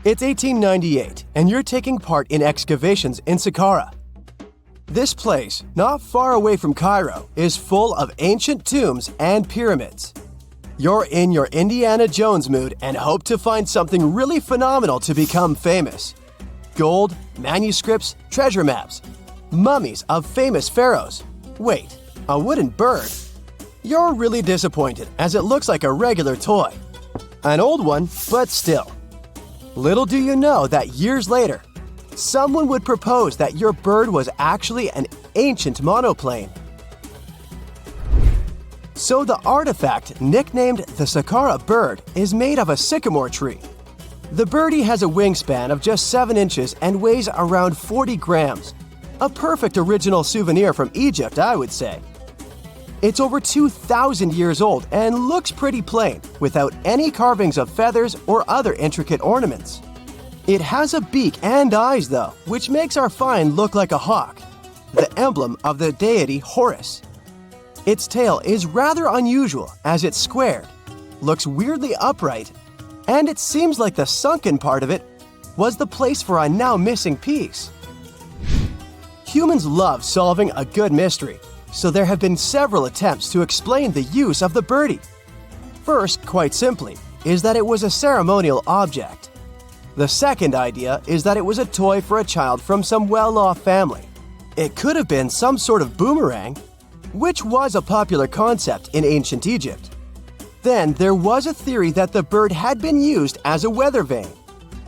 It's 1898, and you're taking part in excavations in Saqqara. This place, not far away from Cairo, is full of ancient tombs and pyramids. You're in your Indiana Jones mood and hope to find something really phenomenal to become famous. Gold, manuscripts, treasure maps, mummies of famous pharaohs. Wait, a wooden bird? You're really disappointed as it looks like a regular toy. An old one, but still. Little do you know that years later, someone would propose that your bird was actually an ancient monoplane. So the artifact, nicknamed the Saqqara bird, is made of a sycamore tree. The birdie has a wingspan of just 7 inches and weighs around 40 grams. A perfect original souvenir from Egypt, I would say. It's over 2,000 years old and looks pretty plain, without any carvings of feathers or other intricate ornaments. It has a beak and eyes, though, which makes our find look like a hawk, the emblem of the deity Horus. Its tail is rather unusual as it's squared, looks weirdly upright, and it seems like the sunken part of it was the place for a now missing piece. Humans love solving a good mystery, so there have been several attempts to explain the use of the birdie. First, quite simply, is that it was a ceremonial object. The second idea is that it was a toy for a child from some well-off family. It could have been some sort of boomerang, which was a popular concept in ancient Egypt. Then there was a theory that the bird had been used as a weather vane.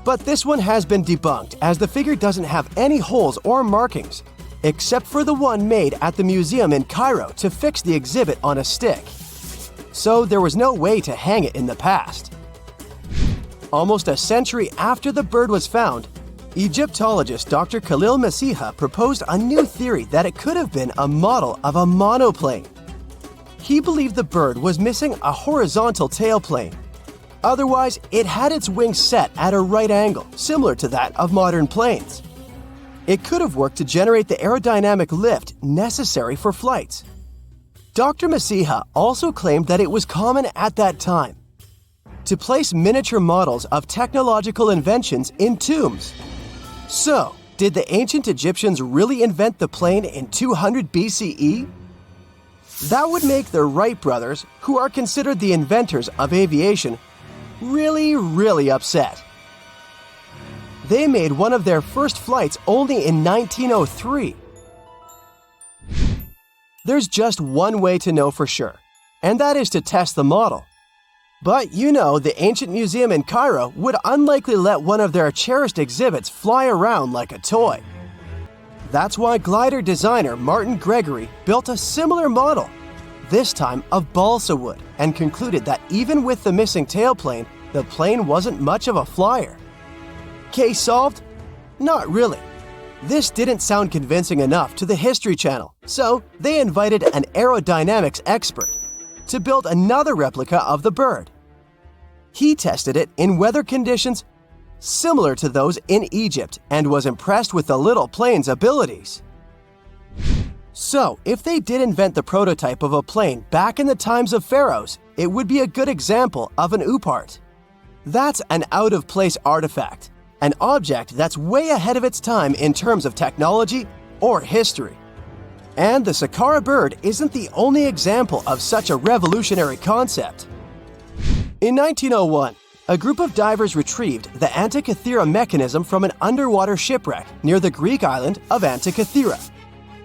But this one has been debunked as the figure doesn't have any holes or markings, except for the one made at the museum in Cairo to fix the exhibit on a stick. So there was no way to hang it in the past. Almost a century after the bird was found, Egyptologist Dr. Khalil Masiha proposed a new theory that it could have been a model of a monoplane. He believed the bird was missing a horizontal tailplane. Otherwise, it had its wings set at a right angle, similar to that of modern planes. It could have worked to generate the aerodynamic lift necessary for flights. Dr. Masiha also claimed that it was common at that time to place miniature models of technological inventions in tombs. So, did the ancient Egyptians really invent the plane in 200 BCE? That would make the Wright brothers, who are considered the inventors of aviation, really upset. They made one of their first flights only in 1903. There's just one way to know for sure, and that is to test the model. But you know, the ancient museum in Cairo would unlikely let one of their cherished exhibits fly around like a toy. That's why glider designer Martin Gregory built a similar model, this time of balsa wood, and concluded that even with the missing tailplane, the plane wasn't much of a flyer. Case solved? Not really. This didn't sound convincing enough to the History Channel, so they invited an aerodynamics expert to build another replica of the bird. He tested it in weather conditions similar to those in Egypt and was impressed with the little plane's abilities. So, if they did invent the prototype of a plane back in the times of pharaohs, it would be a good example of an oupart. That's an out-of-place artifact, an object that's way ahead of its time in terms of technology or history. And the Saqqara bird isn't the only example of such a revolutionary concept. In 1901, a group of divers retrieved the Antikythera mechanism from an underwater shipwreck near the Greek island of Antikythera.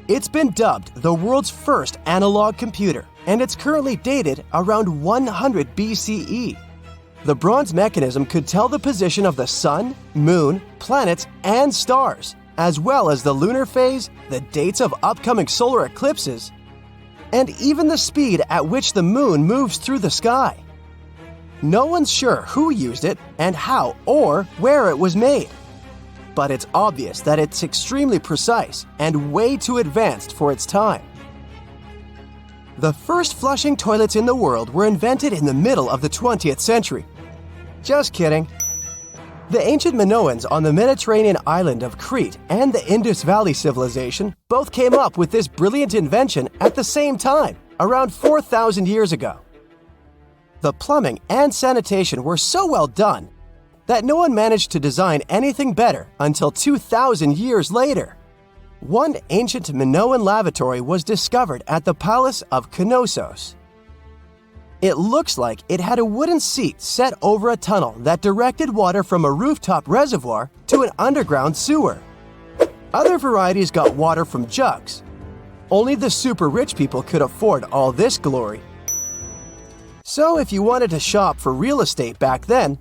It's been dubbed the world's first analog computer, and it's currently dated around 100 BCE. The bronze mechanism could tell the position of the sun, moon, planets, and stars, as well as the lunar phase, the dates of upcoming solar eclipses, and even the speed at which the moon moves through the sky. No one's sure who used it and how or where it was made. But it's obvious that it's extremely precise and way too advanced for its time. The first flushing toilets in the world were invented in the middle of the 20th century. Just kidding. The ancient Minoans on the Mediterranean island of Crete and the Indus Valley civilization both came up with this brilliant invention at the same time, around 4,000 years ago. The plumbing and sanitation were so well done that no one managed to design anything better until 2,000 years later. One ancient Minoan lavatory was discovered at the Palace of Knossos. It looks like it had a wooden seat set over a tunnel that directed water from a rooftop reservoir to an underground sewer. Other varieties got water from jugs. Only the super rich people could afford all this glory. So if you wanted to shop for real estate back then,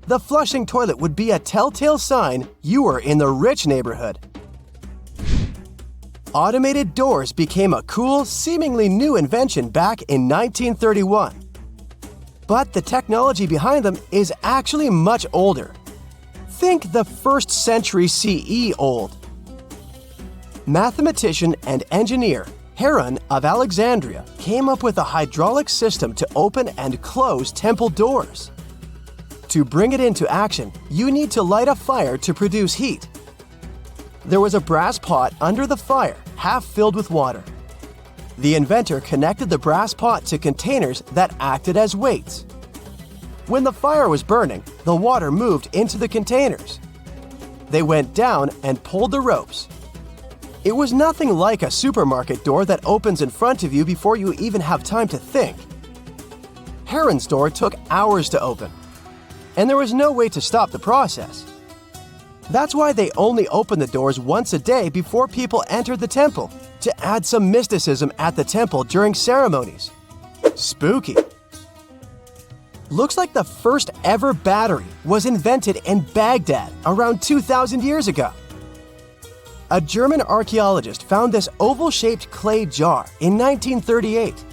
the flushing toilet would be a telltale sign you were in the rich neighborhood. Automated doors became a cool, seemingly new invention back in 1931. But the technology behind them is actually much older. Think the 1st century CE old. Mathematician and engineer Heron of Alexandria came up with a hydraulic system to open and close temple doors. To bring it into action, you need to light a fire to produce heat. There was a brass pot under the fire, half filled with water. The inventor connected the brass pot to containers that acted as weights. When the fire was burning, the water moved into the containers. They went down and pulled the ropes. It was nothing like a supermarket door that opens in front of you before you even have time to think. Heron's door took hours to open, and there was no way to stop the process. That's why they only opened the doors once a day before people entered the temple, to add some mysticism at the temple during ceremonies. Spooky. Looks like the first ever battery was invented in Baghdad around 2,000 years ago. A German archaeologist found this oval-shaped clay jar in 1938.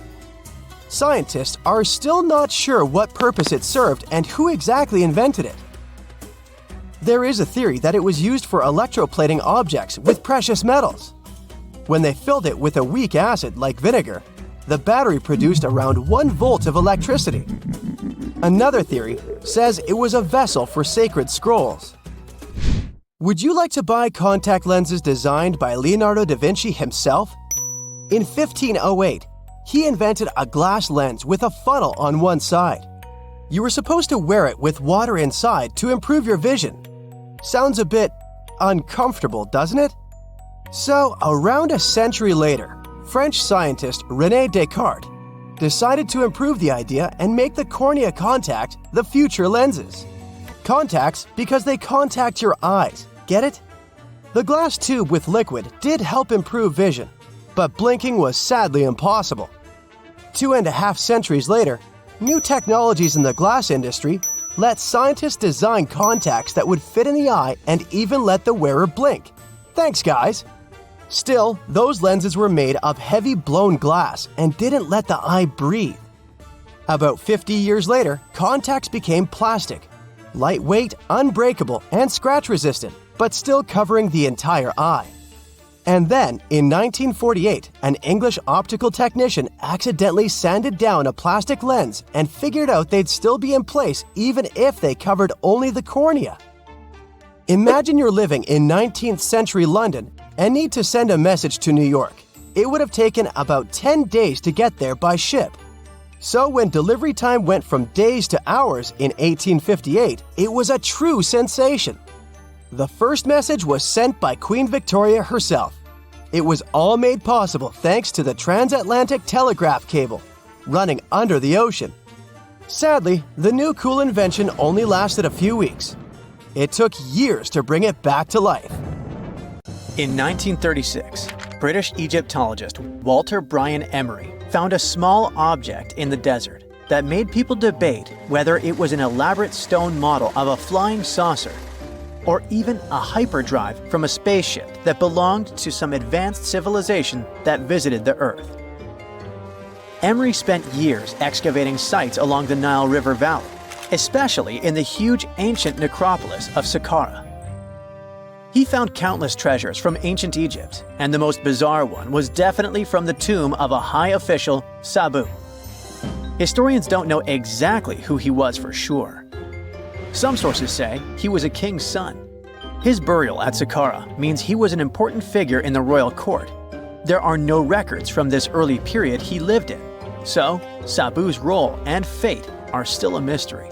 Scientists are still not sure what purpose it served and who exactly invented it. There is a theory that it was used for electroplating objects with precious metals. When they filled it with a weak acid like vinegar, the battery produced around 1 volt of electricity. Another theory says it was a vessel for sacred scrolls. Would you like to buy contact lenses designed by Leonardo da Vinci himself? In 1508, he invented a glass lens with a funnel on one side. You were supposed to wear it with water inside to improve your vision. Sounds a bit uncomfortable, doesn't it? So, around a century later, French scientist René Descartes decided to improve the idea and make the cornea contact the future lenses. Contacts because they contact your eyes, get it? The glass tube with liquid did help improve vision, but blinking was sadly impossible. 2.5 centuries later, new technologies in the glass industry let scientists design contacts that would fit in the eye and even let the wearer blink. Thanks, guys! Still, those lenses were made of heavy blown glass and didn't let the eye breathe. About 50 years later, contacts became plastic. Lightweight, unbreakable, and scratch-resistant, but still covering the entire eye. And then, in 1948, an English optical technician accidentally sanded down a plastic lens and figured out they'd still be in place even if they covered only the cornea. Imagine you're living in 19th century London and need to send a message to New York. It would have taken about 10 days to get there by ship. So when delivery time went from days to hours in 1858, it was a true sensation. The first message was sent by Queen Victoria herself. It was all made possible thanks to the transatlantic telegraph cable, running under the ocean. Sadly, the new cool invention only lasted a few weeks. It took years to bring it back to life. In 1936, British Egyptologist Walter Bryan Emery found a small object in the desert that made people debate whether it was an elaborate stone model of a flying saucer or even a hyperdrive from a spaceship that belonged to some advanced civilization that visited the Earth. Emery spent years excavating sites along the Nile River Valley, especially in the huge ancient necropolis of Saqqara. He found countless treasures from ancient Egypt, and the most bizarre one was definitely from the tomb of a high official, Sabu. Historians don't know exactly who he was for sure. Some sources say he was a king's son. His burial at Saqqara means he was an important figure in the royal court. There are no records from this early period he lived in, so Sabu's role and fate are still a mystery.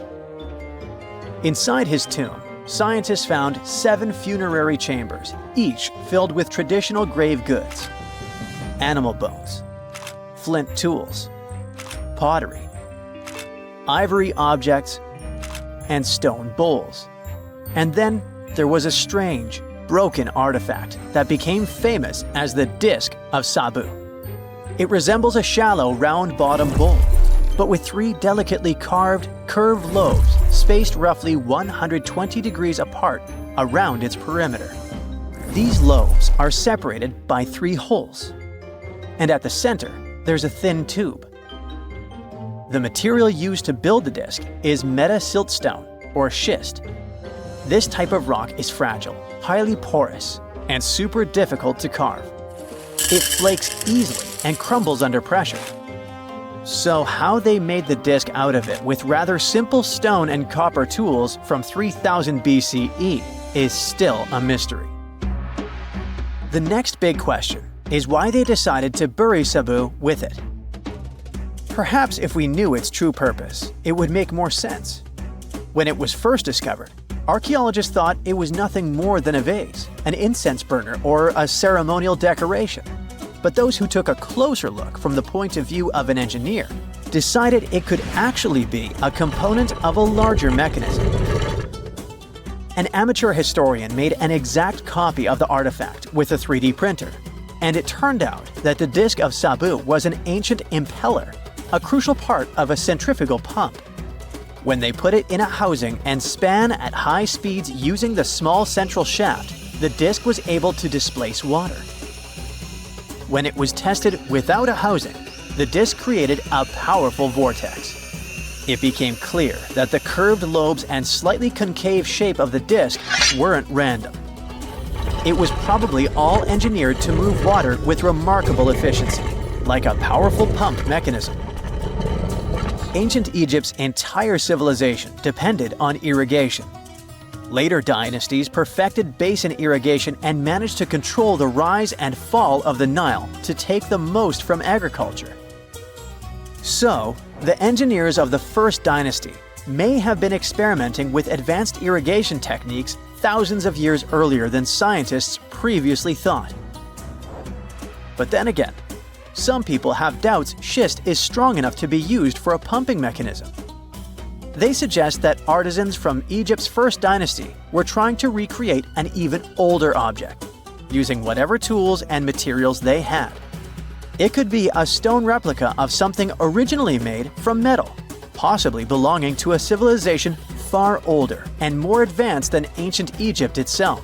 Inside his tomb, scientists found 7 funerary chambers, each filled with traditional grave goods: animal bones, flint tools, pottery, ivory objects, and stone bowls. And then there was a strange, broken artifact that became famous as the Disc of Sabu. It resembles a shallow, round-bottomed bowl, but with 3 delicately carved, curved lobes spaced roughly 120 degrees apart around its perimeter. These lobes are separated by 3 holes, and at the center, there's a thin tube. The material used to build the disc is metasiltstone, or schist. This type of rock is fragile, highly porous, and super difficult to carve. It flakes easily and crumbles under pressure. So how they made the disc out of it with rather simple stone and copper tools from 3000 BCE is still a mystery. The next big question is why they decided to bury Sabu with it. Perhaps if we knew its true purpose, it would make more sense. When it was first discovered, archaeologists thought it was nothing more than a vase, an incense burner, or a ceremonial decoration. But those who took a closer look from the point of view of an engineer decided it could actually be a component of a larger mechanism. An amateur historian made an exact copy of the artifact with a 3D printer, and it turned out that the Disc of Sabu was an ancient impeller, a crucial part of a centrifugal pump. When they put it in a housing and span at high speeds using the small central shaft, the disc was able to displace water. When it was tested without a housing, the disc created a powerful vortex. It became clear that the curved lobes and slightly concave shape of the disc weren't random. It was probably all engineered to move water with remarkable efficiency, like a powerful pump mechanism. Ancient Egypt's entire civilization depended on irrigation. Later dynasties perfected basin irrigation and managed to control the rise and fall of the Nile to take the most from agriculture. So, the engineers of the first dynasty may have been experimenting with advanced irrigation techniques thousands of years earlier than scientists previously thought. But then again, some people have doubts schist is strong enough to be used for a pumping mechanism. They suggest that artisans from Egypt's first dynasty were trying to recreate an even older object, using whatever tools and materials they had. It could be a stone replica of something originally made from metal, possibly belonging to a civilization far older and more advanced than ancient Egypt itself.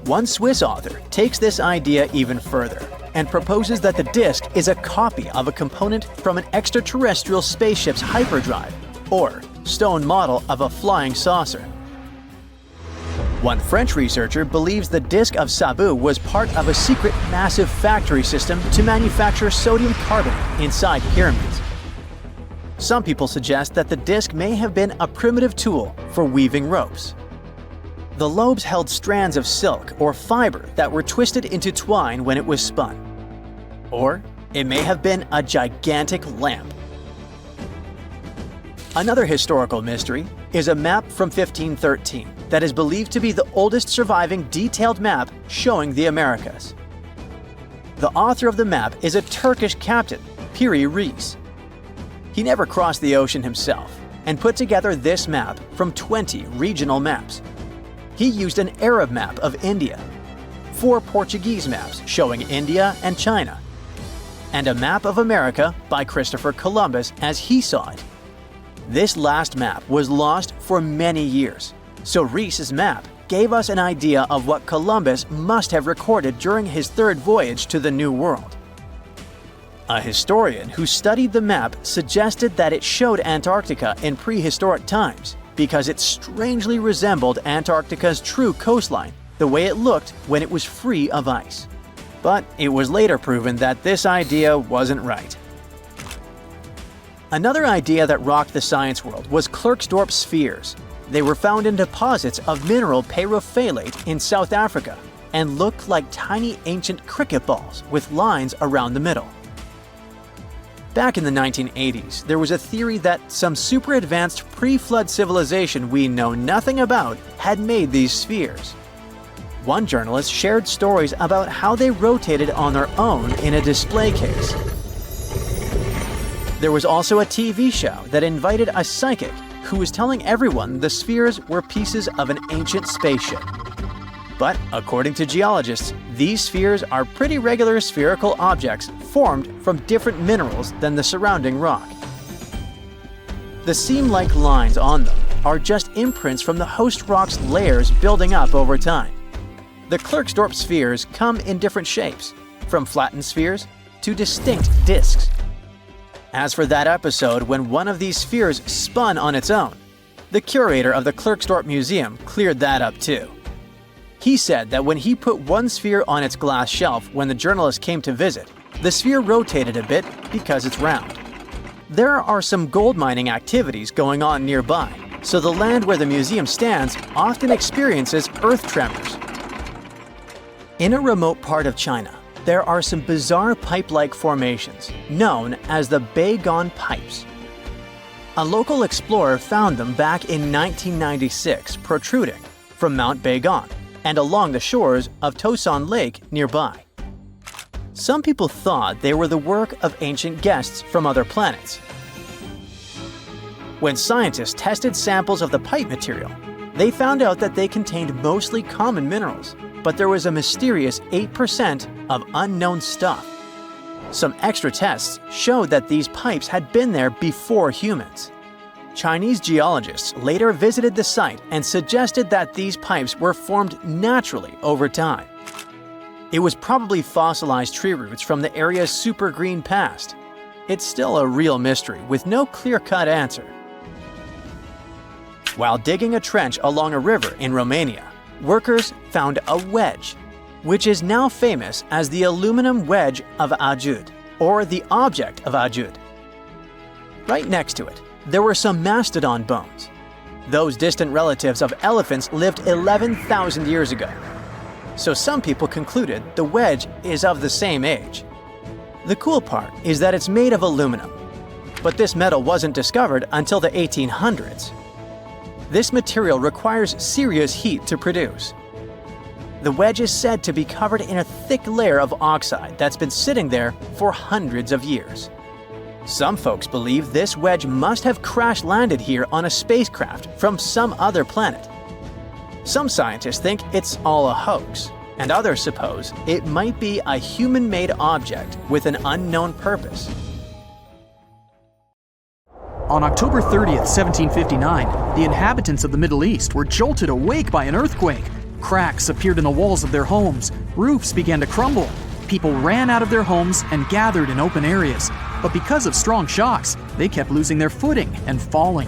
One Swiss author takes this idea even further and proposes that the disc is a copy of a component from an extraterrestrial spaceship's hyperdrive, or stone model of a flying saucer. One French researcher believes the Disc of Sabu was part of a secret massive factory system to manufacture sodium carbonate inside pyramids. Some people suggest that the disc may have been a primitive tool for weaving ropes. The lobes held strands of silk or fiber that were twisted into twine when it was spun. Or it may have been a gigantic lamp. Another historical mystery is a map from 1513 that is believed to be the oldest surviving detailed map showing the Americas. The author of the map is a Turkish captain, Piri Reis. He never crossed the ocean himself and put together this map from 20 regional maps. He used an Arab map of India, 4 Portuguese maps showing India and China, and a map of America by Christopher Columbus as he saw it. This last map was lost for many years, so Reis's map gave us an idea of what Columbus must have recorded during his 3rd voyage to the New World. A historian who studied the map suggested that it showed Antarctica in prehistoric times because it strangely resembled Antarctica's true coastline, the way it looked when it was free of ice. But it was later proven that this idea wasn't right. Another idea that rocked the science world was Klerksdorp spheres. They were found in deposits of mineral pyrophyllite in South Africa and looked like tiny ancient cricket balls with lines around the middle. Back in the 1980s, there was a theory that some super advanced pre-flood civilization we know nothing about had made these spheres. One journalist shared stories about how they rotated on their own in a display case. There was also a TV show that invited a psychic who was telling everyone the spheres were pieces of an ancient spaceship. But according to geologists, these spheres are pretty regular spherical objects formed from different minerals than the surrounding rock. The seam-like lines on them are just imprints from the host rock's layers building up over time. The Klerksdorp spheres come in different shapes, from flattened spheres to distinct discs. As for that episode when one of these spheres spun on its own, the curator of the Klerksdorp Museum cleared that up too. He said that when he put one sphere on its glass shelf when the journalist came to visit, the sphere rotated a bit because it's round. There are some gold mining activities going on nearby, so the land where the museum stands often experiences earth tremors. In a remote part of China, there are some bizarre pipe-like formations known as the Beigong Pipes. A local explorer found them back in 1996 protruding from Mount Beigong and along the shores of Tosan Lake nearby. Some people thought they were the work of ancient guests from other planets. When scientists tested samples of the pipe material, they found out that they contained mostly common minerals, but there was a mysterious 8% of unknown stuff. Some extra tests showed that these pipes had been there before humans. Chinese geologists later visited the site and suggested that these pipes were formed naturally over time. It was probably fossilized tree roots from the area's super green past. It's still a real mystery with no clear-cut answer. While digging a trench along a river in Romania, workers found a wedge, which is now famous as the aluminum wedge of Ajud, or the object of Ajud. Right next to it, there were some mastodon bones. Those distant relatives of elephants lived 11,000 years ago. So some people concluded the wedge is of the same age. The cool part is that it's made of aluminum, but this metal wasn't discovered until the 1800s. This material requires serious heat to produce. The wedge is said to be covered in a thick layer of oxide that's been sitting there for hundreds of years. Some folks believe this wedge must have crash-landed here on a spacecraft from some other planet. Some scientists think it's all a hoax, and others suppose it might be a human-made object with an unknown purpose. On October 30th, 1759, the inhabitants of the Middle East were jolted awake by an earthquake. Cracks appeared in the walls of their homes, roofs began to crumble. People ran out of their homes and gathered in open areas. But because of strong shocks, they kept losing their footing and falling.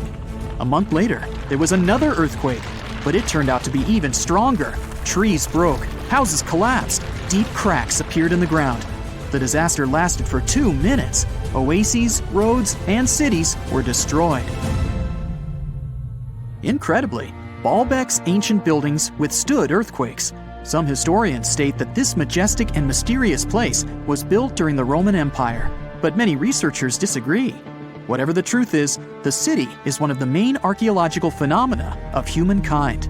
A month later, there was another earthquake, but it turned out to be even stronger. Trees broke, houses collapsed, deep cracks appeared in the ground. The disaster lasted for 2 minutes. Oases, roads, and cities were destroyed. Incredibly, Baalbek's ancient buildings withstood earthquakes. Some historians state that this majestic and mysterious place was built during the Roman Empire, but many researchers disagree. Whatever the truth is, the city is one of the main archaeological phenomena of humankind.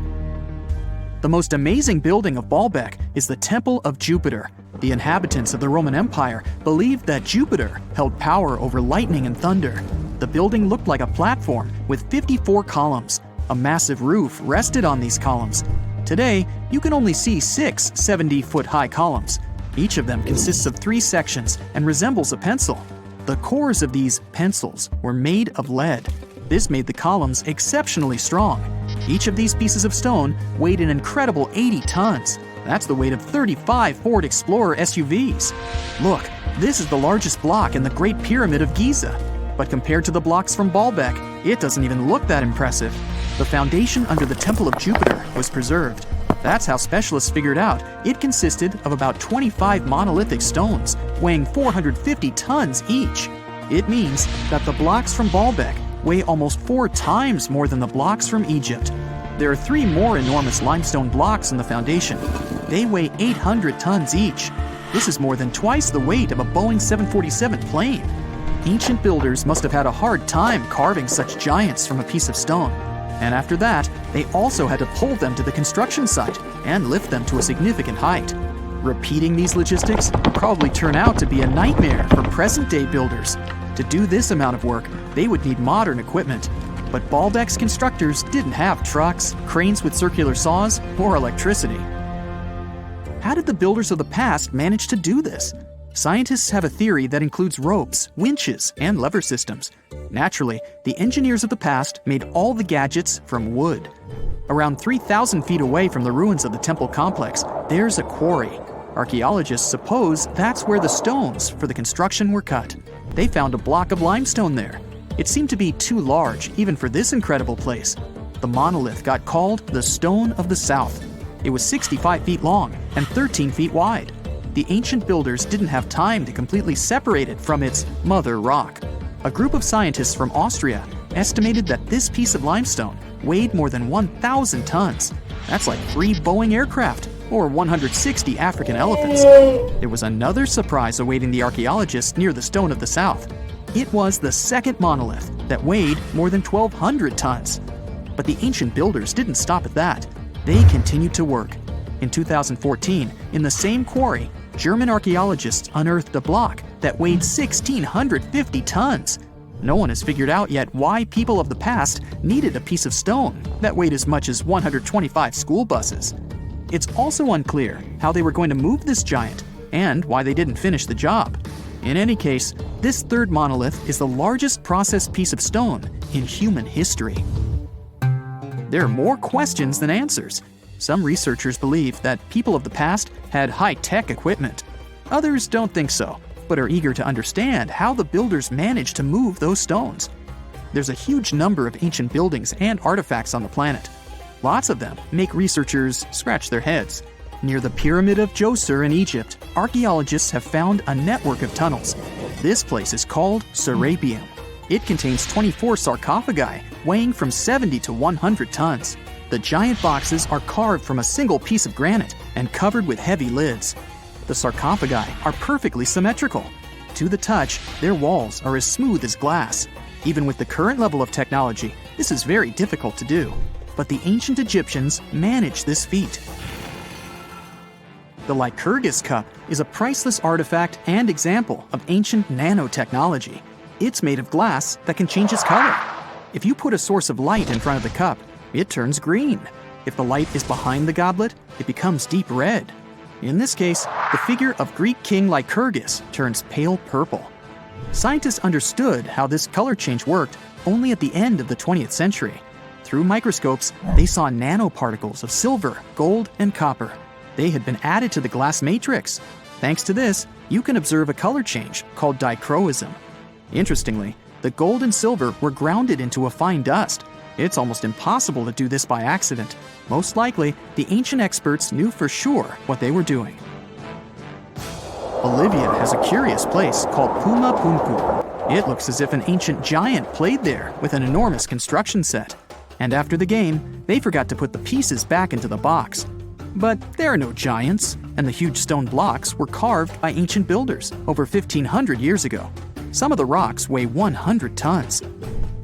The most amazing building of Baalbek is the Temple of Jupiter. The inhabitants of the Roman Empire believed that Jupiter held power over lightning and thunder. The building looked like a platform with 54 columns. A massive roof rested on these columns. Today, you can only see 6 70-foot-high columns. Each of them consists of 3 sections and resembles a pencil. The cores of these pencils were made of lead. This made the columns exceptionally strong. Each of these pieces of stone weighed an incredible 80 tons. That's the weight of 35 Ford Explorer SUVs. Look, this is the largest block in the Great Pyramid of Giza. But compared to the blocks from Baalbek, it doesn't even look that impressive. The foundation under the Temple of Jupiter was preserved. That's how specialists figured out it consisted of about 25 monolithic stones, weighing 450 tons each. It means that the blocks from Baalbek weigh almost 4 times more than the blocks from Egypt. There are 3 more enormous limestone blocks in the foundation. They weigh 800 tons each. This is more than twice the weight of a Boeing 747 plane. Ancient builders must have had a hard time carving such giants from a piece of stone. And after that, they also had to pull them to the construction site and lift them to a significant height. Repeating these logistics would probably turn out to be a nightmare for present-day builders. To do this amount of work, they would need modern equipment. But Baalbek's constructors didn't have trucks, cranes with circular saws, or electricity. How did the builders of the past manage to do this? Scientists have a theory that includes ropes, winches, and lever systems. Naturally, the engineers of the past made all the gadgets from wood. Around 3,000 feet away from the ruins of the temple complex, there's a quarry. Archaeologists suppose that's where the stones for the construction were cut. They found a block of limestone there. It seemed to be too large, even for this incredible place. The monolith got called the Stone of the South. It was 65 feet long and 13 feet wide. The ancient builders didn't have time to completely separate it from its mother rock. A group of scientists from Austria estimated that this piece of limestone weighed more than 1,000 tons. That's like 3 Boeing aircraft, or 160 African elephants. There was another surprise awaiting the archaeologists near the Stone of the South. It was the second monolith that weighed more than 1,200 tons. But the ancient builders didn't stop at that. They continued to work. In 2014, in the same quarry, German archaeologists unearthed a block that weighed 1,650 tons. No one has figured out yet why people of the past needed a piece of stone that weighed as much as 125 school buses. It's also unclear how they were going to move this giant and why they didn't finish the job. In any case, this third monolith is the largest processed piece of stone in human history. There are more questions than answers. Some researchers believe that people of the past had high-tech equipment. Others don't think so, but are eager to understand how the builders managed to move those stones. There's a huge number of ancient buildings and artifacts on the planet. Lots of them make researchers scratch their heads. Near the Pyramid of Djoser in Egypt, archaeologists have found a network of tunnels. This place is called Serapeum. It contains 24 sarcophagi weighing from 70 to 100 tons. The giant boxes are carved from a single piece of granite and covered with heavy lids. The sarcophagi are perfectly symmetrical. To the touch, their walls are as smooth as glass. Even with the current level of technology, this is very difficult to do. But the ancient Egyptians managed this feat. The Lycurgus cup is a priceless artifact and example of ancient nanotechnology. It's made of glass that can change its color. If you put a source of light in front of the cup, it turns green. If the light is behind the goblet, it becomes deep red. In this case, the figure of Greek king Lycurgus turns pale purple. Scientists understood how this color change worked only at the end of the 20th century. Through microscopes, they saw nanoparticles of silver, gold, and copper. They had been added to the glass matrix. Thanks to this, you can observe a color change called dichroism. Interestingly, the gold and silver were grounded into a fine dust. It's almost impossible to do this by accident. Most likely, the ancient experts knew for sure what they were doing. Bolivia has a curious place called Puma Punku. It looks as if an ancient giant played there with an enormous construction set. And after the game, they forgot to put the pieces back into the box. But there are no giants, and the huge stone blocks were carved by ancient builders over 1,500 years ago. Some of the rocks weigh 100 tons.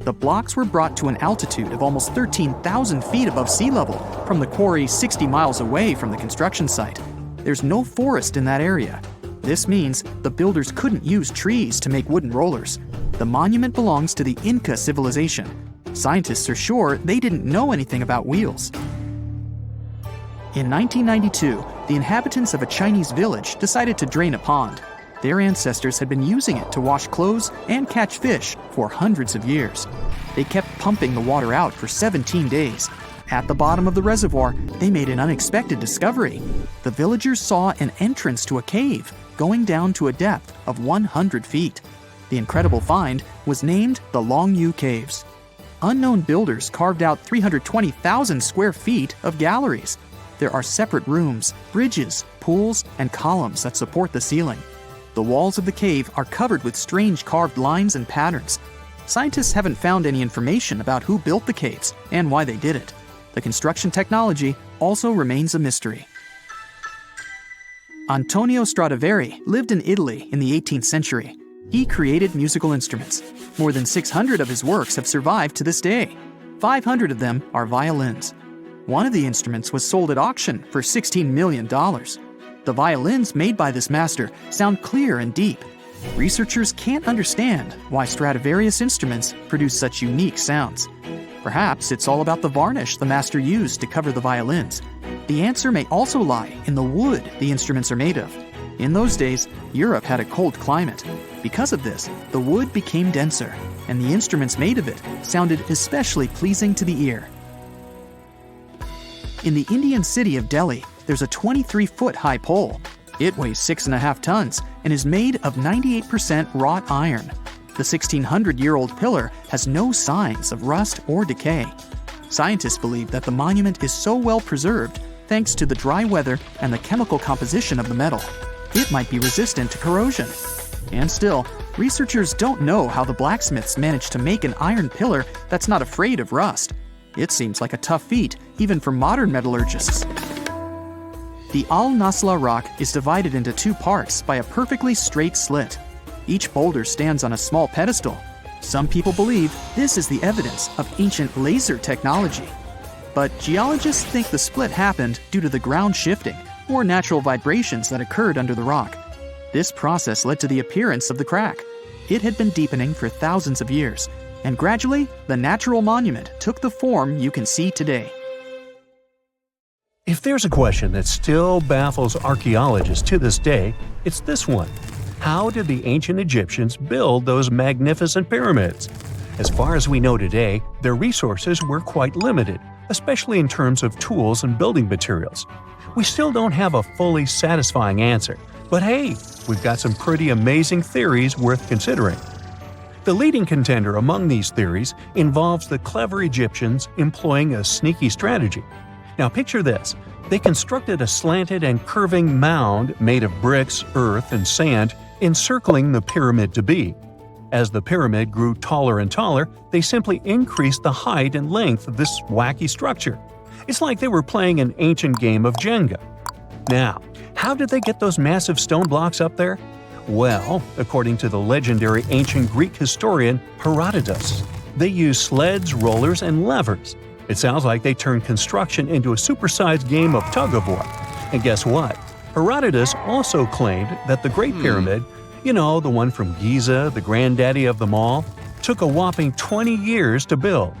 The blocks were brought to an altitude of almost 13,000 feet above sea level from the quarry 60 miles away from the construction site. There's no forest in that area. This means the builders couldn't use trees to make wooden rollers. The monument belongs to the Inca civilization. Scientists are sure they didn't know anything about wheels. In 1992, the inhabitants of a Chinese village decided to drain a pond. Their ancestors had been using it to wash clothes and catch fish for hundreds of years. They kept pumping the water out for 17 days. At the bottom of the reservoir, they made an unexpected discovery. The villagers saw an entrance to a cave going down to a depth of 100 feet. The incredible find was named the Longyu Caves. Unknown builders carved out 320,000 square feet of galleries. There are separate rooms, bridges, pools, and columns that support the ceiling. The walls of the cave are covered with strange carved lines and patterns. Scientists haven't found any information about who built the caves and why they did it. The construction technology also remains a mystery. Antonio Stradivari lived in Italy in the 18th century. He created musical instruments. More than 600 of his works have survived to this day. 500 of them are violins. One of the instruments was sold at auction for $16 million. The violins made by this master sound clear and deep. Researchers can't understand why Stradivarius instruments produce such unique sounds. Perhaps it's all about the varnish the master used to cover the violins. The answer may also lie in the wood the instruments are made of. In those days, Europe had a cold climate. Because of this, the wood became denser, and the instruments made of it sounded especially pleasing to the ear. In the Indian city of Delhi, there's a 23-foot-high pole. It weighs 6.5 tons and is made of 98% wrought iron. The 1,600-year-old pillar has no signs of rust or decay. Scientists believe that the monument is so well preserved thanks to the dry weather and the chemical composition of the metal. It might be resistant to corrosion. And still, researchers don't know how the blacksmiths managed to make an iron pillar that's not afraid of rust. It seems like a tough feat, even for modern metallurgists. The Al-Nasla rock is divided into two parts by a perfectly straight slit. Each boulder stands on a small pedestal. Some people believe this is the evidence of ancient laser technology. But geologists think the split happened due to the ground shifting or natural vibrations that occurred under the rock. This process led to the appearance of the crack. It had been deepening for thousands of years, and gradually, the natural monument took the form you can see today. If there's a question that still baffles archaeologists to this day, it's this one. How did the ancient Egyptians build those magnificent pyramids? As far as we know today, their resources were quite limited, especially in terms of tools and building materials. We still don't have a fully satisfying answer, but hey, we've got some pretty amazing theories worth considering. The leading contender among these theories involves the clever Egyptians employing a sneaky strategy. Now picture this. They constructed a slanted and curving mound made of bricks, earth, and sand encircling the pyramid to be. As the pyramid grew taller and taller, they simply increased the height and length of this wacky structure. It's like they were playing an ancient game of Jenga. Now, how did they get those massive stone blocks up there? Well, according to the legendary ancient Greek historian Herodotus, they used sleds, rollers, and levers. It sounds like they turned construction into a supersized game of tug-of-war. And guess what? Herodotus also claimed that the Great Pyramid, the one from Giza, the granddaddy of them all, took a whopping 20 years to build.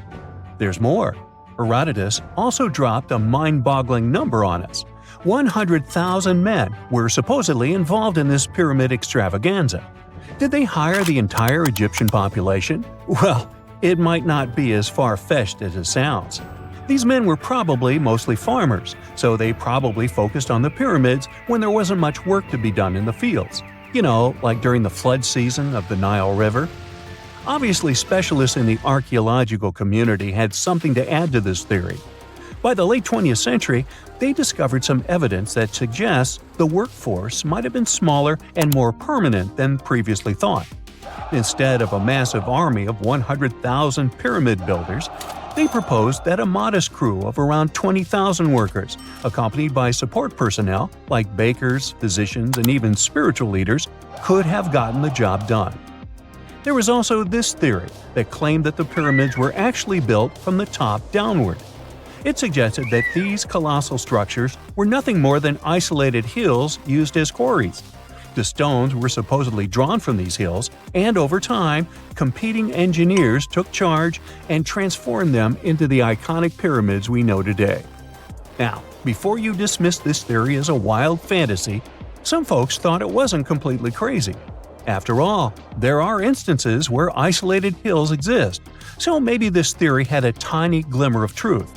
There's more. Herodotus also dropped a mind-boggling number on us. 100,000 men were supposedly involved in this pyramid extravaganza. Did they hire the entire Egyptian population? Well, it might not be as far-fetched as it sounds. These men were probably mostly farmers, so they probably focused on the pyramids when there wasn't much work to be done in the fields. Like during the flood season of the Nile River. Obviously, specialists in the archaeological community had something to add to this theory. By the late 20th century, they discovered some evidence that suggests the workforce might have been smaller and more permanent than previously thought. Instead of a massive army of 100,000 pyramid builders, they proposed that a modest crew of around 20,000 workers, accompanied by support personnel like bakers, physicians, and even spiritual leaders, could have gotten the job done. There was also this theory that claimed that the pyramids were actually built from the top downward. It suggested that these colossal structures were nothing more than isolated hills used as quarries. The stones were supposedly drawn from these hills, and over time, competing engineers took charge and transformed them into the iconic pyramids we know today. Now, before you dismiss this theory as a wild fantasy, some folks thought it wasn't completely crazy. After all, there are instances where isolated hills exist, so maybe this theory had a tiny glimmer of truth.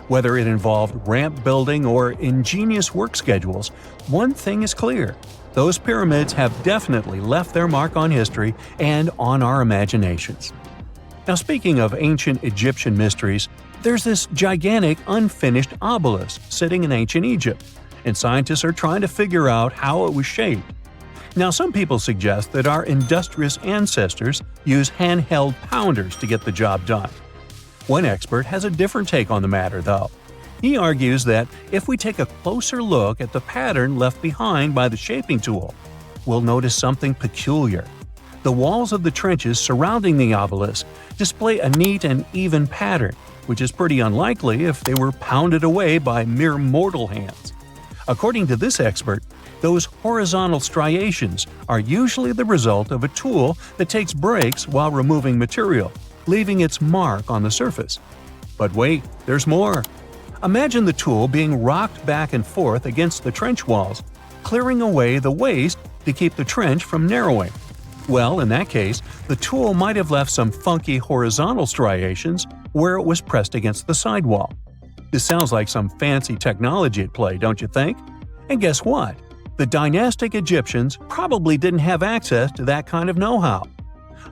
Whether it involved ramp building or ingenious work schedules, one thing is clear. Those pyramids have definitely left their mark on history and on our imaginations. Now, speaking of ancient Egyptian mysteries, there's this gigantic unfinished obelisk sitting in ancient Egypt, and scientists are trying to figure out how it was shaped. Now, some people suggest that our industrious ancestors used handheld pounders to get the job done. One expert has a different take on the matter, though. He argues that if we take a closer look at the pattern left behind by the shaping tool, we'll notice something peculiar. The walls of the trenches surrounding the obelisk display a neat and even pattern, which is pretty unlikely if they were pounded away by mere mortal hands. According to this expert, those horizontal striations are usually the result of a tool that takes breaks while removing material, leaving its mark on the surface. But wait, there's more. Imagine the tool being rocked back and forth against the trench walls, clearing away the waste to keep the trench from narrowing. Well, in that case, the tool might have left some funky horizontal striations where it was pressed against the sidewall. This sounds like some fancy technology at play, don't you think? And guess what? The dynastic Egyptians probably didn't have access to that kind of know-how.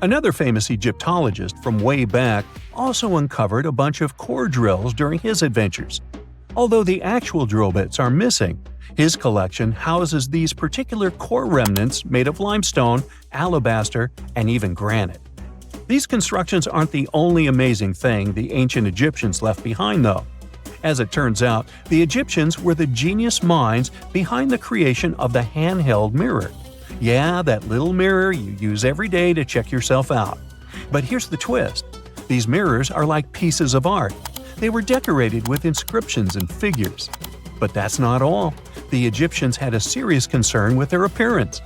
Another famous Egyptologist from way back also uncovered a bunch of core drills during his adventures. Although the actual drill bits are missing, his collection houses these particular core remnants made of limestone, alabaster, and even granite. These constructions aren't the only amazing thing the ancient Egyptians left behind, though. As it turns out, the Egyptians were the genius minds behind the creation of the handheld mirror. Yeah, that little mirror you use every day to check yourself out. But here's the twist. These mirrors are like pieces of art. They were decorated with inscriptions and figures. But that's not all. The Egyptians had a serious concern with their appearance.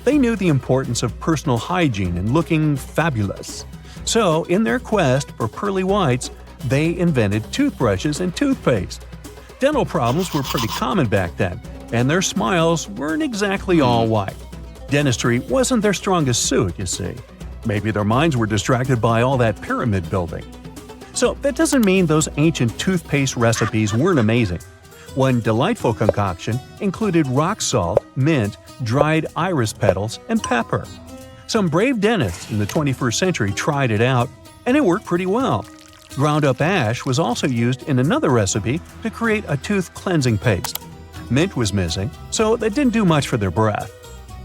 They knew the importance of personal hygiene and looking fabulous. So, in their quest for pearly whites, they invented toothbrushes and toothpaste. Dental problems were pretty common back then, and their smiles weren't exactly all white. Dentistry wasn't their strongest suit, you see. Maybe their minds were distracted by all that pyramid building. So that doesn't mean those ancient toothpaste recipes weren't amazing. One delightful concoction included rock salt, mint, dried iris petals, and pepper. Some brave dentists in the 21st century tried it out, and it worked pretty well. Ground-up ash was also used in another recipe to create a tooth cleansing paste. Mint was missing, so that didn't do much for their breath.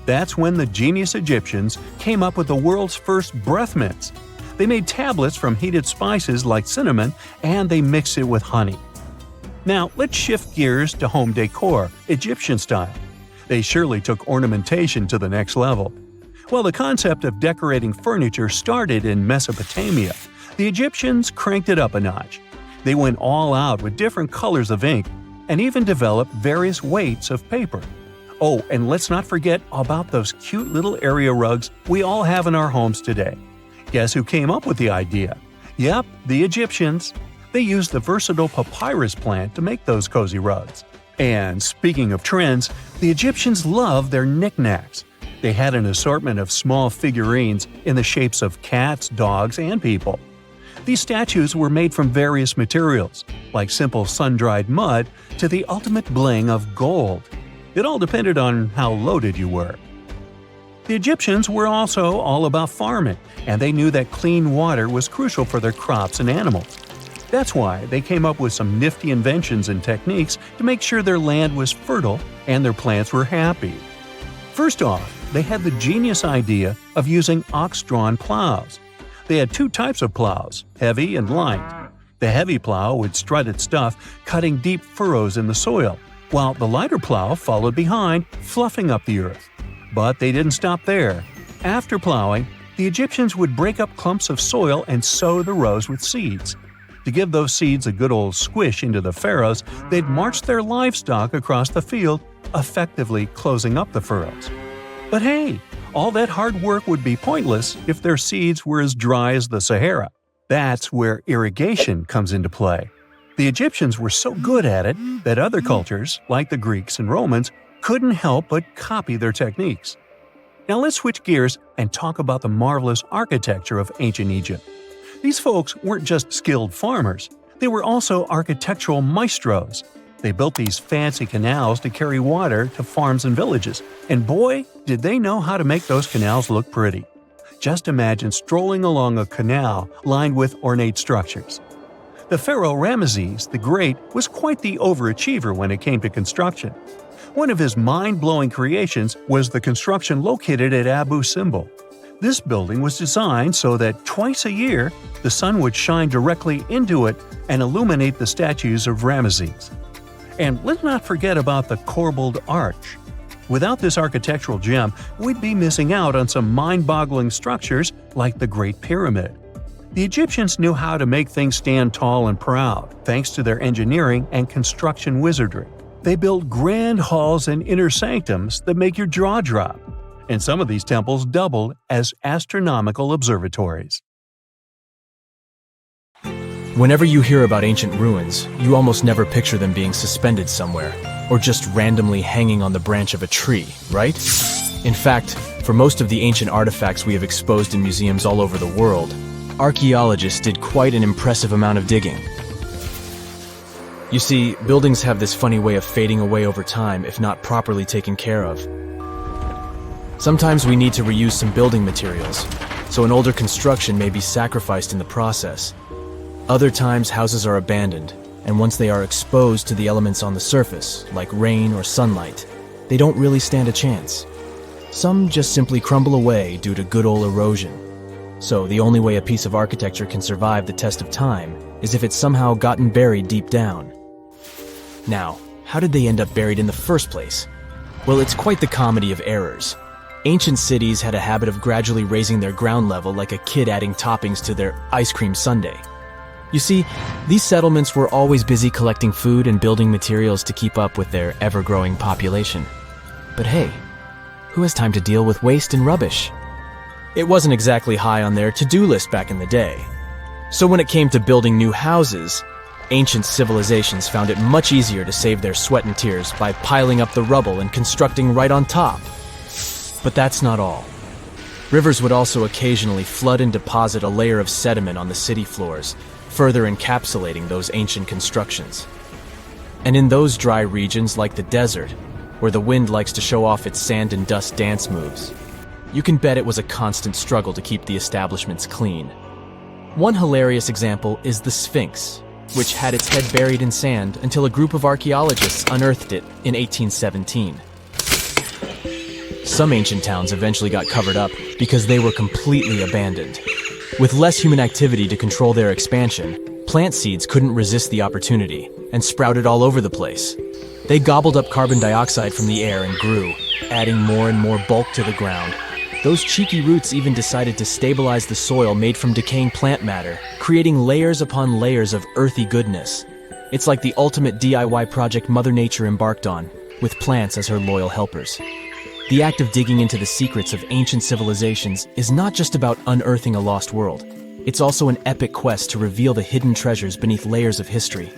That's when the genius Egyptians came up with the world's first breath mints. They made tablets from heated spices like cinnamon, and they mixed it with honey. Now, let's shift gears to home decor, Egyptian style. They surely took ornamentation to the next level. While the concept of decorating furniture started in Mesopotamia, the Egyptians cranked it up a notch. They went all out with different colors of ink and even developed various weights of paper. Oh, and let's not forget about those cute little area rugs we all have in our homes today. Guess who came up with the idea? Yep, the Egyptians. They used the versatile papyrus plant to make those cozy rugs. And speaking of trends, the Egyptians loved their knickknacks. They had an assortment of small figurines in the shapes of cats, dogs, and people. These statues were made from various materials, like simple sun-dried mud to the ultimate bling of gold. It all depended on how loaded you were. The Egyptians were also all about farming, and they knew that clean water was crucial for their crops and animals. That's why they came up with some nifty inventions and techniques to make sure their land was fertile and their plants were happy. First off, they had the genius idea of using ox-drawn plows. They had two types of plows, heavy and light. The heavy plow would strut its stuff, cutting deep furrows in the soil, while the lighter plow followed behind, fluffing up the earth. But they didn't stop there. After plowing, the Egyptians would break up clumps of soil and sow the rows with seeds. To give those seeds a good old squish into the furrows, they'd march their livestock across the field, effectively closing up the furrows. But hey, all that hard work would be pointless if their seeds were as dry as the Sahara. That's where irrigation comes into play. The Egyptians were so good at it that other cultures, like the Greeks and Romans, couldn't help but copy their techniques. Now let's switch gears and talk about the marvelous architecture of ancient Egypt. These folks weren't just skilled farmers, they were also architectural maestros. They built these fancy canals to carry water to farms and villages, and boy, did they know how to make those canals look pretty. Just imagine strolling along a canal lined with ornate structures. The pharaoh Ramesses the Great was quite the overachiever when it came to construction. One of his mind-blowing creations was the construction located at Abu Simbel. This building was designed so that twice a year, the sun would shine directly into it and illuminate the statues of Ramesses. And let's not forget about the corbelled arch. Without this architectural gem, we'd be missing out on some mind-boggling structures like the Great Pyramid. The Egyptians knew how to make things stand tall and proud, thanks to their engineering and construction wizardry. They built grand halls and inner sanctums that make your jaw drop, and some of these temples doubled as astronomical observatories. Whenever you hear about ancient ruins, you almost never picture them being suspended somewhere, or just randomly hanging on the branch of a tree, right? In fact, for most of the ancient artifacts we have exposed in museums all over the world, archaeologists did quite an impressive amount of digging. You see, buildings have this funny way of fading away over time if not properly taken care of. Sometimes we need to reuse some building materials, so an older construction may be sacrificed in the process. Other times, houses are abandoned, and once they are exposed to the elements on the surface, like rain or sunlight, they don't really stand a chance. Some just simply crumble away due to good old erosion. So the only way a piece of architecture can survive the test of time is if it's somehow gotten buried deep down. Now, how did they end up buried in the first place? Well, it's quite the comedy of errors. Ancient cities had a habit of gradually raising their ground level like a kid adding toppings to their ice cream sundae. You see, these settlements were always busy collecting food and building materials to keep up with their ever-growing population. But hey, who has time to deal with waste and rubbish? It wasn't exactly high on their to-do list back in the day. So when it came to building new houses, ancient civilizations found it much easier to save their sweat and tears by piling up the rubble and constructing right on top. But that's not all. Rivers would also occasionally flood and deposit a layer of sediment on the city floors, further encapsulating those ancient constructions. And in those dry regions like the desert, where the wind likes to show off its sand and dust dance moves, you can bet it was a constant struggle to keep the establishments clean. One hilarious example is the Sphinx, which had its head buried in sand until a group of archaeologists unearthed it in 1817. Some ancient towns eventually got covered up because they were completely abandoned. With less human activity to control their expansion, plant seeds couldn't resist the opportunity and sprouted all over the place. They gobbled up carbon dioxide from the air and grew, adding more and more bulk to the ground. Those cheeky roots even decided to stabilize the soil made from decaying plant matter, creating layers upon layers of earthy goodness. It's like the ultimate DIY project Mother Nature embarked on, with plants as her loyal helpers. The act of digging into the secrets of ancient civilizations is not just about unearthing a lost world. It's also an epic quest to reveal the hidden treasures beneath layers of history.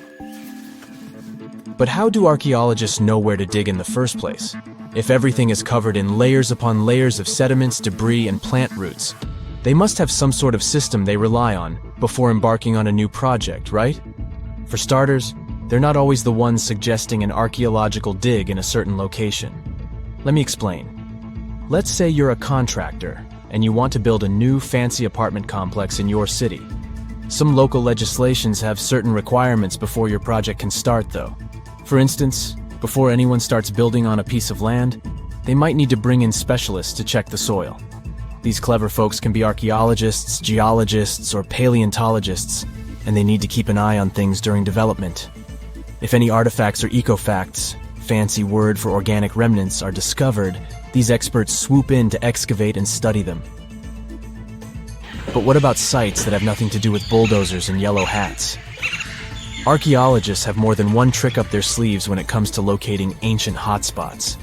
But how do archaeologists know where to dig in the first place? If everything is covered in layers upon layers of sediments, debris, and plant roots, they must have some sort of system they rely on before embarking on a new project, right? For starters, they're not always the ones suggesting an archaeological dig in a certain location. Let me explain. Let's say you're a contractor and you want to build a new fancy apartment complex in your city. Some local legislations have certain requirements before your project can start, though. For instance, before anyone starts building on a piece of land, they might need to bring in specialists to check the soil. These clever folks can be archaeologists, geologists, or paleontologists, and they need to keep an eye on things during development. If any artifacts or ecofacts, fancy word for organic remnants, are discovered, these experts swoop in to excavate and study them. But what about sites that have nothing to do with bulldozers and yellow hats? Archaeologists have more than one trick up their sleeves when it comes to locating ancient hotspots.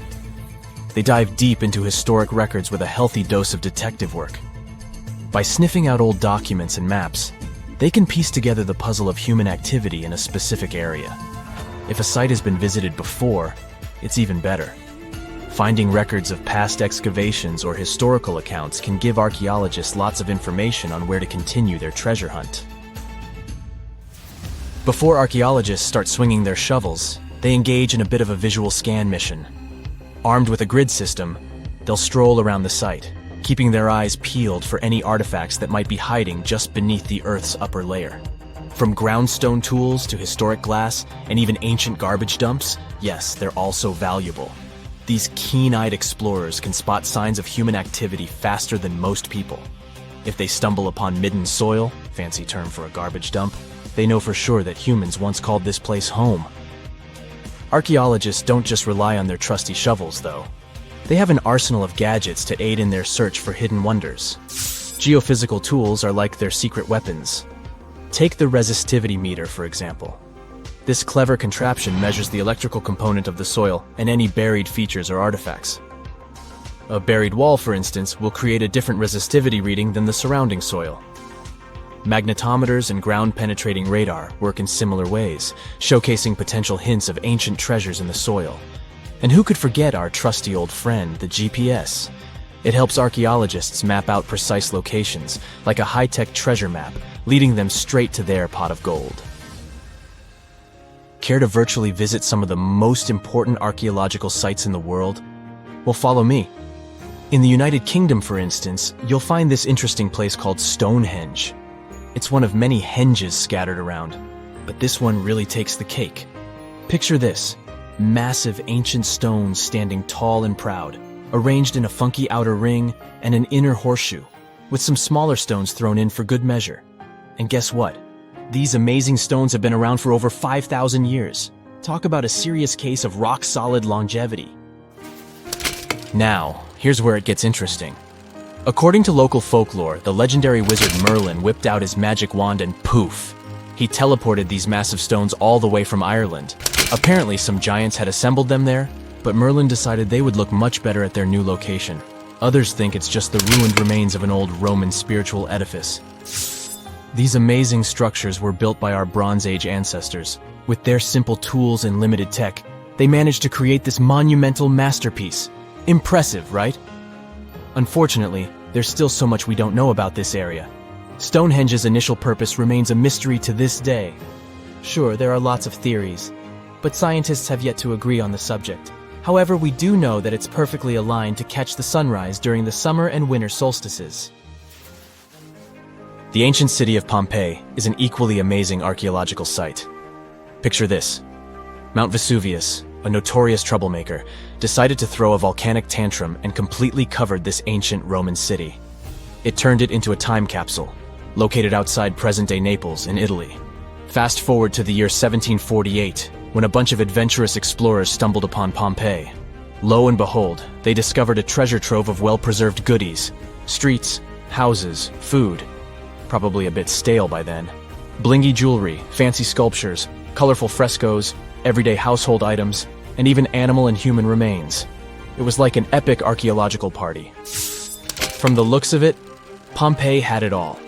They dive deep into historic records with a healthy dose of detective work. By sniffing out old documents and maps, they can piece together the puzzle of human activity in a specific area. If a site has been visited before, it's even better. Finding records of past excavations or historical accounts can give archaeologists lots of information on where to continue their treasure hunt. Before archaeologists start swinging their shovels, they engage in a bit of a visual scan mission. Armed with a grid system, they'll stroll around the site, keeping their eyes peeled for any artifacts that might be hiding just beneath the Earth's upper layer. From groundstone tools to historic glass and even ancient garbage dumps, yes, they're also valuable. These keen-eyed explorers can spot signs of human activity faster than most people. If they stumble upon midden soil, fancy term for a garbage dump, they know for sure that humans once called this place home. Archaeologists don't just rely on their trusty shovels, though. They have an arsenal of gadgets to aid in their search for hidden wonders. Geophysical tools are like their secret weapons. Take the resistivity meter, for example. This clever contraption measures the electrical component of the soil and any buried features or artifacts. A buried wall, for instance, will create a different resistivity reading than the surrounding soil. Magnetometers and ground-penetrating radar work in similar ways, showcasing potential hints of ancient treasures in the soil. And who could forget our trusty old friend, the GPS? It helps archaeologists map out precise locations, like a high-tech treasure map, leading them straight to their pot of gold. Care to virtually visit some of the most important archaeological sites in the world? Well, follow me. In the United Kingdom, for instance, you'll find this interesting place called Stonehenge. It's one of many henges scattered around, but this one really takes the cake. Picture this: massive ancient stones standing tall and proud, arranged in a funky outer ring and an inner horseshoe, with some smaller stones thrown in for good measure. And guess what? These amazing stones have been around for over 5,000 years. Talk about a serious case of rock-solid longevity. Now, here's where it gets interesting. According to local folklore, the legendary wizard Merlin whipped out his magic wand and poof! He teleported these massive stones all the way from Ireland. Apparently, some giants had assembled them there, but Merlin decided they would look much better at their new location. Others think it's just the ruined remains of an old Roman spiritual edifice. These amazing structures were built by our Bronze Age ancestors. With their simple tools and limited tech, they managed to create this monumental masterpiece. Impressive, right? Unfortunately, there's still so much we don't know about this area. Stonehenge's initial purpose remains a mystery to this day. Sure, there are lots of theories, but scientists have yet to agree on the subject. However, we do know that it's perfectly aligned to catch the sunrise during the summer and winter solstices. The ancient city of Pompeii is an equally amazing archaeological site. Picture this: Mount Vesuvius, a notorious troublemaker, decided to throw a volcanic tantrum and completely covered this ancient Roman city. It turned it into a time capsule, located outside present-day Naples in Italy. Fast forward to the year 1748, when a bunch of adventurous explorers stumbled upon Pompeii. Lo and behold, they discovered a treasure trove of well-preserved goodies: streets, houses, food. Probably a bit stale by then. Blingy jewelry, fancy sculptures, colorful frescoes, everyday household items, and even animal and human remains. It was like an epic archaeological party. From the looks of it, Pompeii had it all.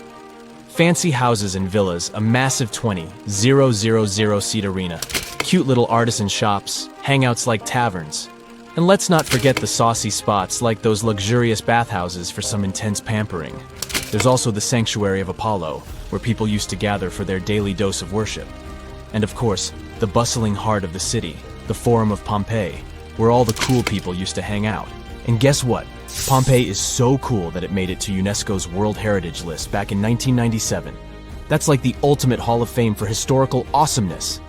Fancy houses and villas, a massive 20,000-seat arena, cute little artisan shops, hangouts like taverns. And let's not forget the saucy spots like those luxurious bathhouses for some intense pampering. There's also the Sanctuary of Apollo, where people used to gather for their daily dose of worship. And of course, the bustling heart of the city, the Forum of Pompeii, where all the cool people used to hang out. And guess what? Pompeii is so cool that it made it to UNESCO's World Heritage List back in 1997. That's like the ultimate Hall of Fame for historical awesomeness.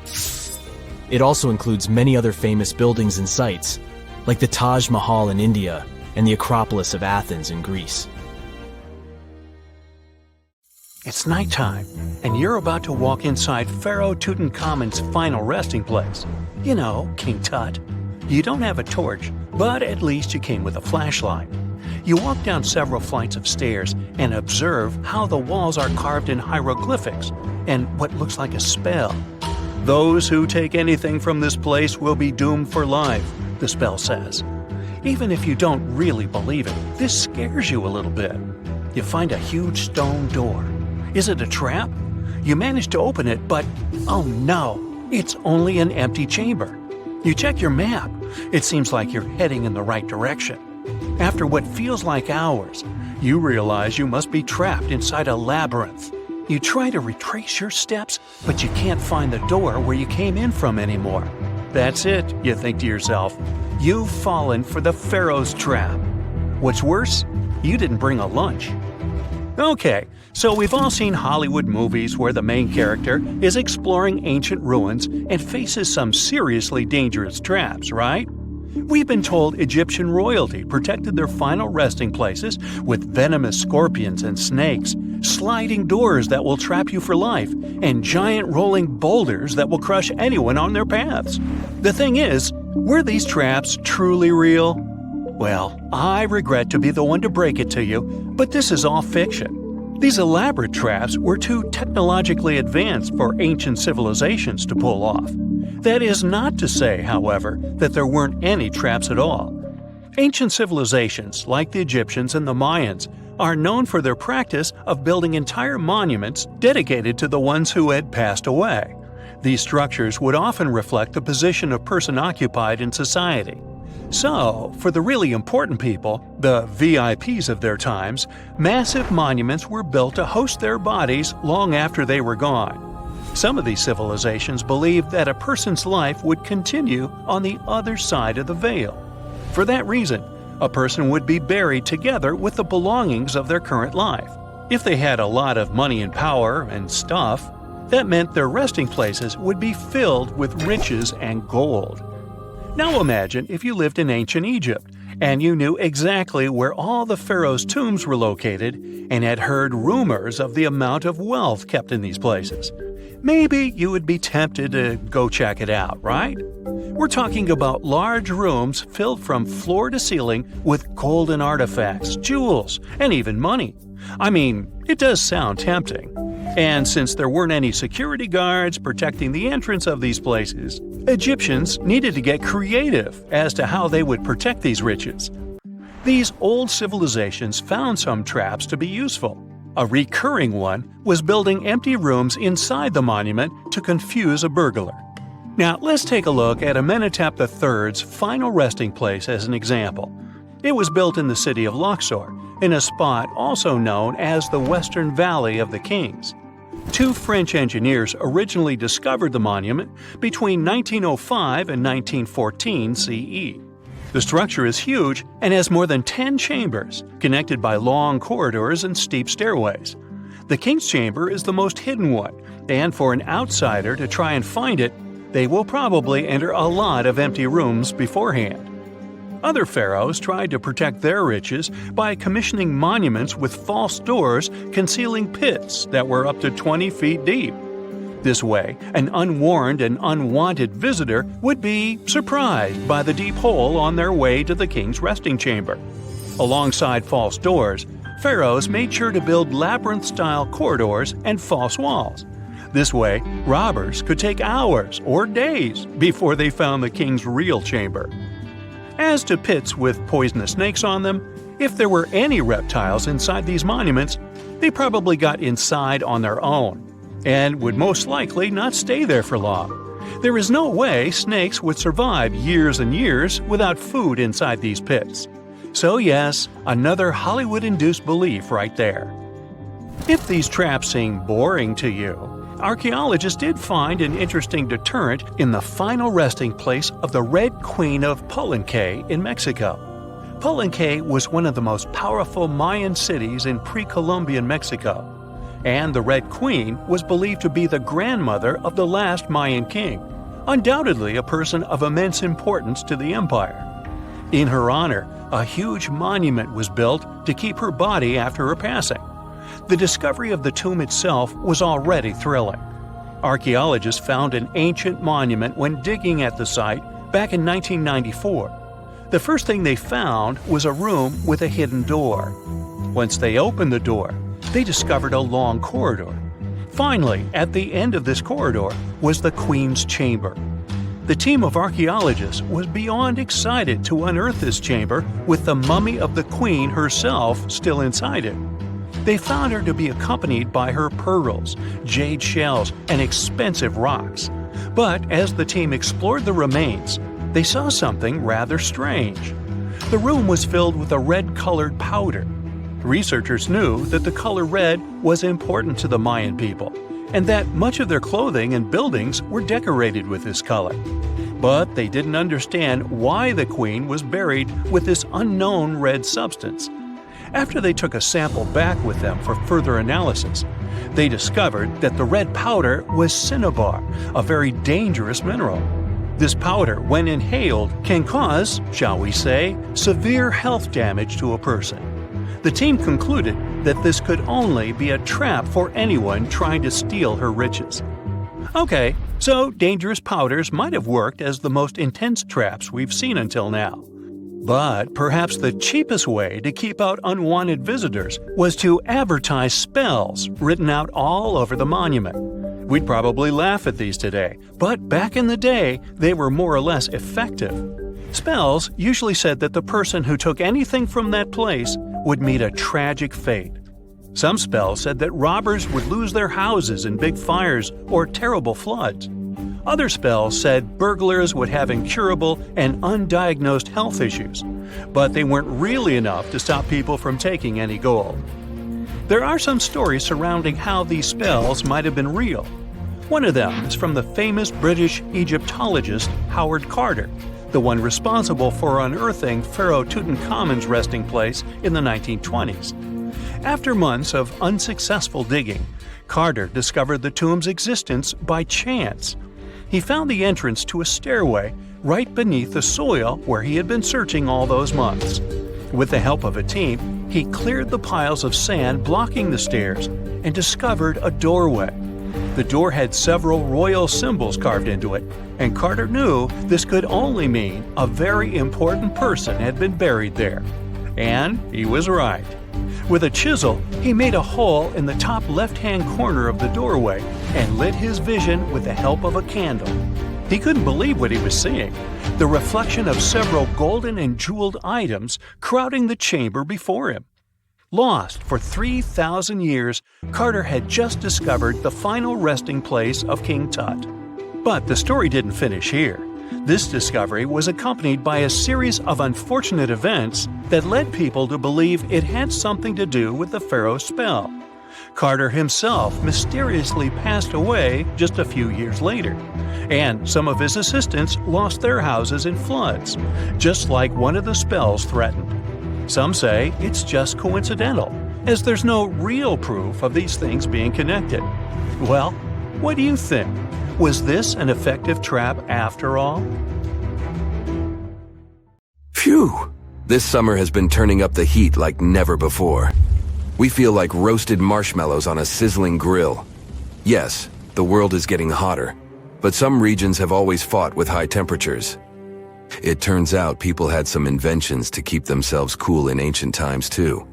It also includes many other famous buildings and sites, like the Taj Mahal in India and the Acropolis of Athens in Greece. It's nighttime, and you're about to walk inside Pharaoh Tutankhamun's final resting place. You know, King Tut. You don't have a torch, but at least you came with a flashlight. You walk down several flights of stairs and observe how the walls are carved in hieroglyphics and what looks like a spell. Those who take anything from this place will be doomed for life, the spell says. Even if you don't really believe it, this scares you a little bit. You find a huge stone door. Is it a trap? You manage to open it, but oh no, it's only an empty chamber. You check your map. It seems like you're heading in the right direction. After what feels like hours, you realize you must be trapped inside a labyrinth. You try to retrace your steps, but you can't find the door where you came in from anymore. That's it, you think to yourself. You've fallen for the Pharaoh's trap. What's worse, you didn't bring a lunch. Okay, so we've all seen Hollywood movies where the main character is exploring ancient ruins and faces some seriously dangerous traps, right? We've been told Egyptian royalty protected their final resting places with venomous scorpions and snakes, sliding doors that will trap you for life, and giant rolling boulders that will crush anyone on their paths. The thing is, were these traps truly real? Well, I regret to be the one to break it to you, but this is all fiction. These elaborate traps were too technologically advanced for ancient civilizations to pull off. That is not to say, however, that there weren't any traps at all. Ancient civilizations, like the Egyptians and the Mayans, are known for their practice of building entire monuments dedicated to the ones who had passed away. These structures would often reflect the position of person occupied in society. So, for the really important people, the VIPs of their times, massive monuments were built to host their bodies long after they were gone. Some of these civilizations believed that a person's life would continue on the other side of the veil. For that reason, a person would be buried together with the belongings of their current life. If they had a lot of money and power and stuff, that meant their resting places would be filled with riches and gold. Now imagine if you lived in ancient Egypt and you knew exactly where all the pharaohs' tombs were located and had heard rumors of the amount of wealth kept in these places. Maybe you would be tempted to go check it out, right? We're talking about large rooms filled from floor to ceiling with golden artifacts, jewels, and even money. I mean, it does sound tempting. And since there weren't any security guards protecting the entrance of these places, Egyptians needed to get creative as to how they would protect these riches. These old civilizations found some traps to be useful. A recurring one was building empty rooms inside the monument to confuse a burglar. Now, let's take a look at Amenhotep III's final resting place as an example. It was built in the city of Luxor, in a spot also known as the Western Valley of the Kings. Two French engineers originally discovered the monument between 1905 and 1914 CE. The structure is huge and has more than 10 chambers, connected by long corridors and steep stairways. The King's Chamber is the most hidden one, and for an outsider to try and find it, they will probably enter a lot of empty rooms beforehand. Other pharaohs tried to protect their riches by commissioning monuments with false doors concealing pits that were up to 20 feet deep. This way, an unwarned and unwanted visitor would be surprised by the deep hole on their way to the king's resting chamber. Alongside false doors, pharaohs made sure to build labyrinth-style corridors and false walls. This way, robbers could take hours or days before they found the king's real chamber. As to pits with poisonous snakes on them, if there were any reptiles inside these monuments, they probably got inside on their own and would most likely not stay there for long. There is no way snakes would survive years and years without food inside these pits. So yes, another Hollywood-induced belief right there. If these traps seem boring to you, archaeologists did find an interesting deterrent in the final resting place of the Red Queen of Palenque in Mexico. Palenque was one of the most powerful Mayan cities in pre-Columbian Mexico, and the Red Queen was believed to be the grandmother of the last Mayan king, undoubtedly a person of immense importance to the empire. In her honor, a huge monument was built to keep her body after her passing. The discovery of the tomb itself was already thrilling. Archaeologists found an ancient monument when digging at the site back in 1994. The first thing they found was a room with a hidden door. Once they opened the door, they discovered a long corridor. Finally, at the end of this corridor was the Queen's chamber. The team of archaeologists was beyond excited to unearth this chamber with the mummy of the Queen herself still inside it. They found her to be accompanied by her pearls, jade shells, and expensive rocks. But as the team explored the remains, they saw something rather strange. The room was filled with a red-colored powder. Researchers knew that the color red was important to the Mayan people, and that much of their clothing and buildings were decorated with this color. But they didn't understand why the queen was buried with this unknown red substance. After they took a sample back with them for further analysis, they discovered that the red powder was cinnabar, a very dangerous mineral. This powder, when inhaled, can cause, shall we say, severe health damage to a person. The team concluded that this could only be a trap for anyone trying to steal her riches. Okay, so dangerous powders might have worked as the most intense traps we've seen until now. But perhaps the cheapest way to keep out unwanted visitors was to advertise spells written out all over the monument. We'd probably laugh at these today, but back in the day, they were more or less effective. Spells usually said that the person who took anything from that place would meet a tragic fate. Some spells said that robbers would lose their houses in big fires or terrible floods. Other spells said burglars would have incurable and undiagnosed health issues, but they weren't really enough to stop people from taking any gold. There are some stories surrounding how these spells might have been real. One of them is from the famous British Egyptologist Howard Carter, the one responsible for unearthing Pharaoh Tutankhamun's resting place in the 1920s. After months of unsuccessful digging, Carter discovered the tomb's existence by chance. He found the entrance to a stairway right beneath the soil where he had been searching all those months. With the help of a team, he cleared the piles of sand blocking the stairs and discovered a doorway. The door had several royal symbols carved into it, and Carter knew this could only mean a very important person had been buried there. And he was right. With a chisel, he made a hole in the top left-hand corner of the doorway and lit his vision with the help of a candle. He couldn't believe what he was seeing, the reflection of several golden and jeweled items crowding the chamber before him. Lost for 3,000 years, Carter had just discovered the final resting place of King Tut. But the story didn't finish here. This discovery was accompanied by a series of unfortunate events that led people to believe it had something to do with the pharaoh's spell. Carter himself mysteriously passed away just a few years later, and some of his assistants lost their houses in floods, just like one of the spells threatened. Some say it's just coincidental, as there's no real proof of these things being connected. Well, what do you think? Was this an effective trap after all? Phew! This summer has been turning up the heat like never before. We feel like roasted marshmallows on a sizzling grill. Yes, the world is getting hotter, but some regions have always fought with high temperatures. It turns out people had some inventions to keep themselves cool in ancient times too.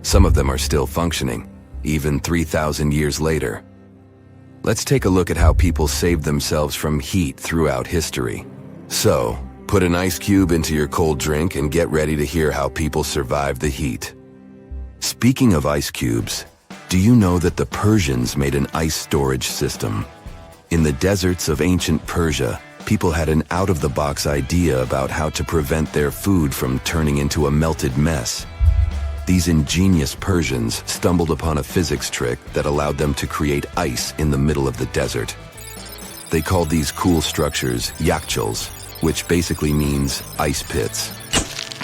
Some of them are still functioning, even 3,000 years later. Let's take a look at how people saved themselves from heat throughout history. So, put an ice cube into your cold drink and get ready to hear how people survived the heat. Speaking of ice cubes, do you know that the Persians made an ice storage system? In the deserts of ancient Persia, people had an out-of-the-box idea about how to prevent their food from turning into a melted mess. These ingenious Persians stumbled upon a physics trick that allowed them to create ice in the middle of the desert. They called these cool structures yakhchuls, which basically means ice pits.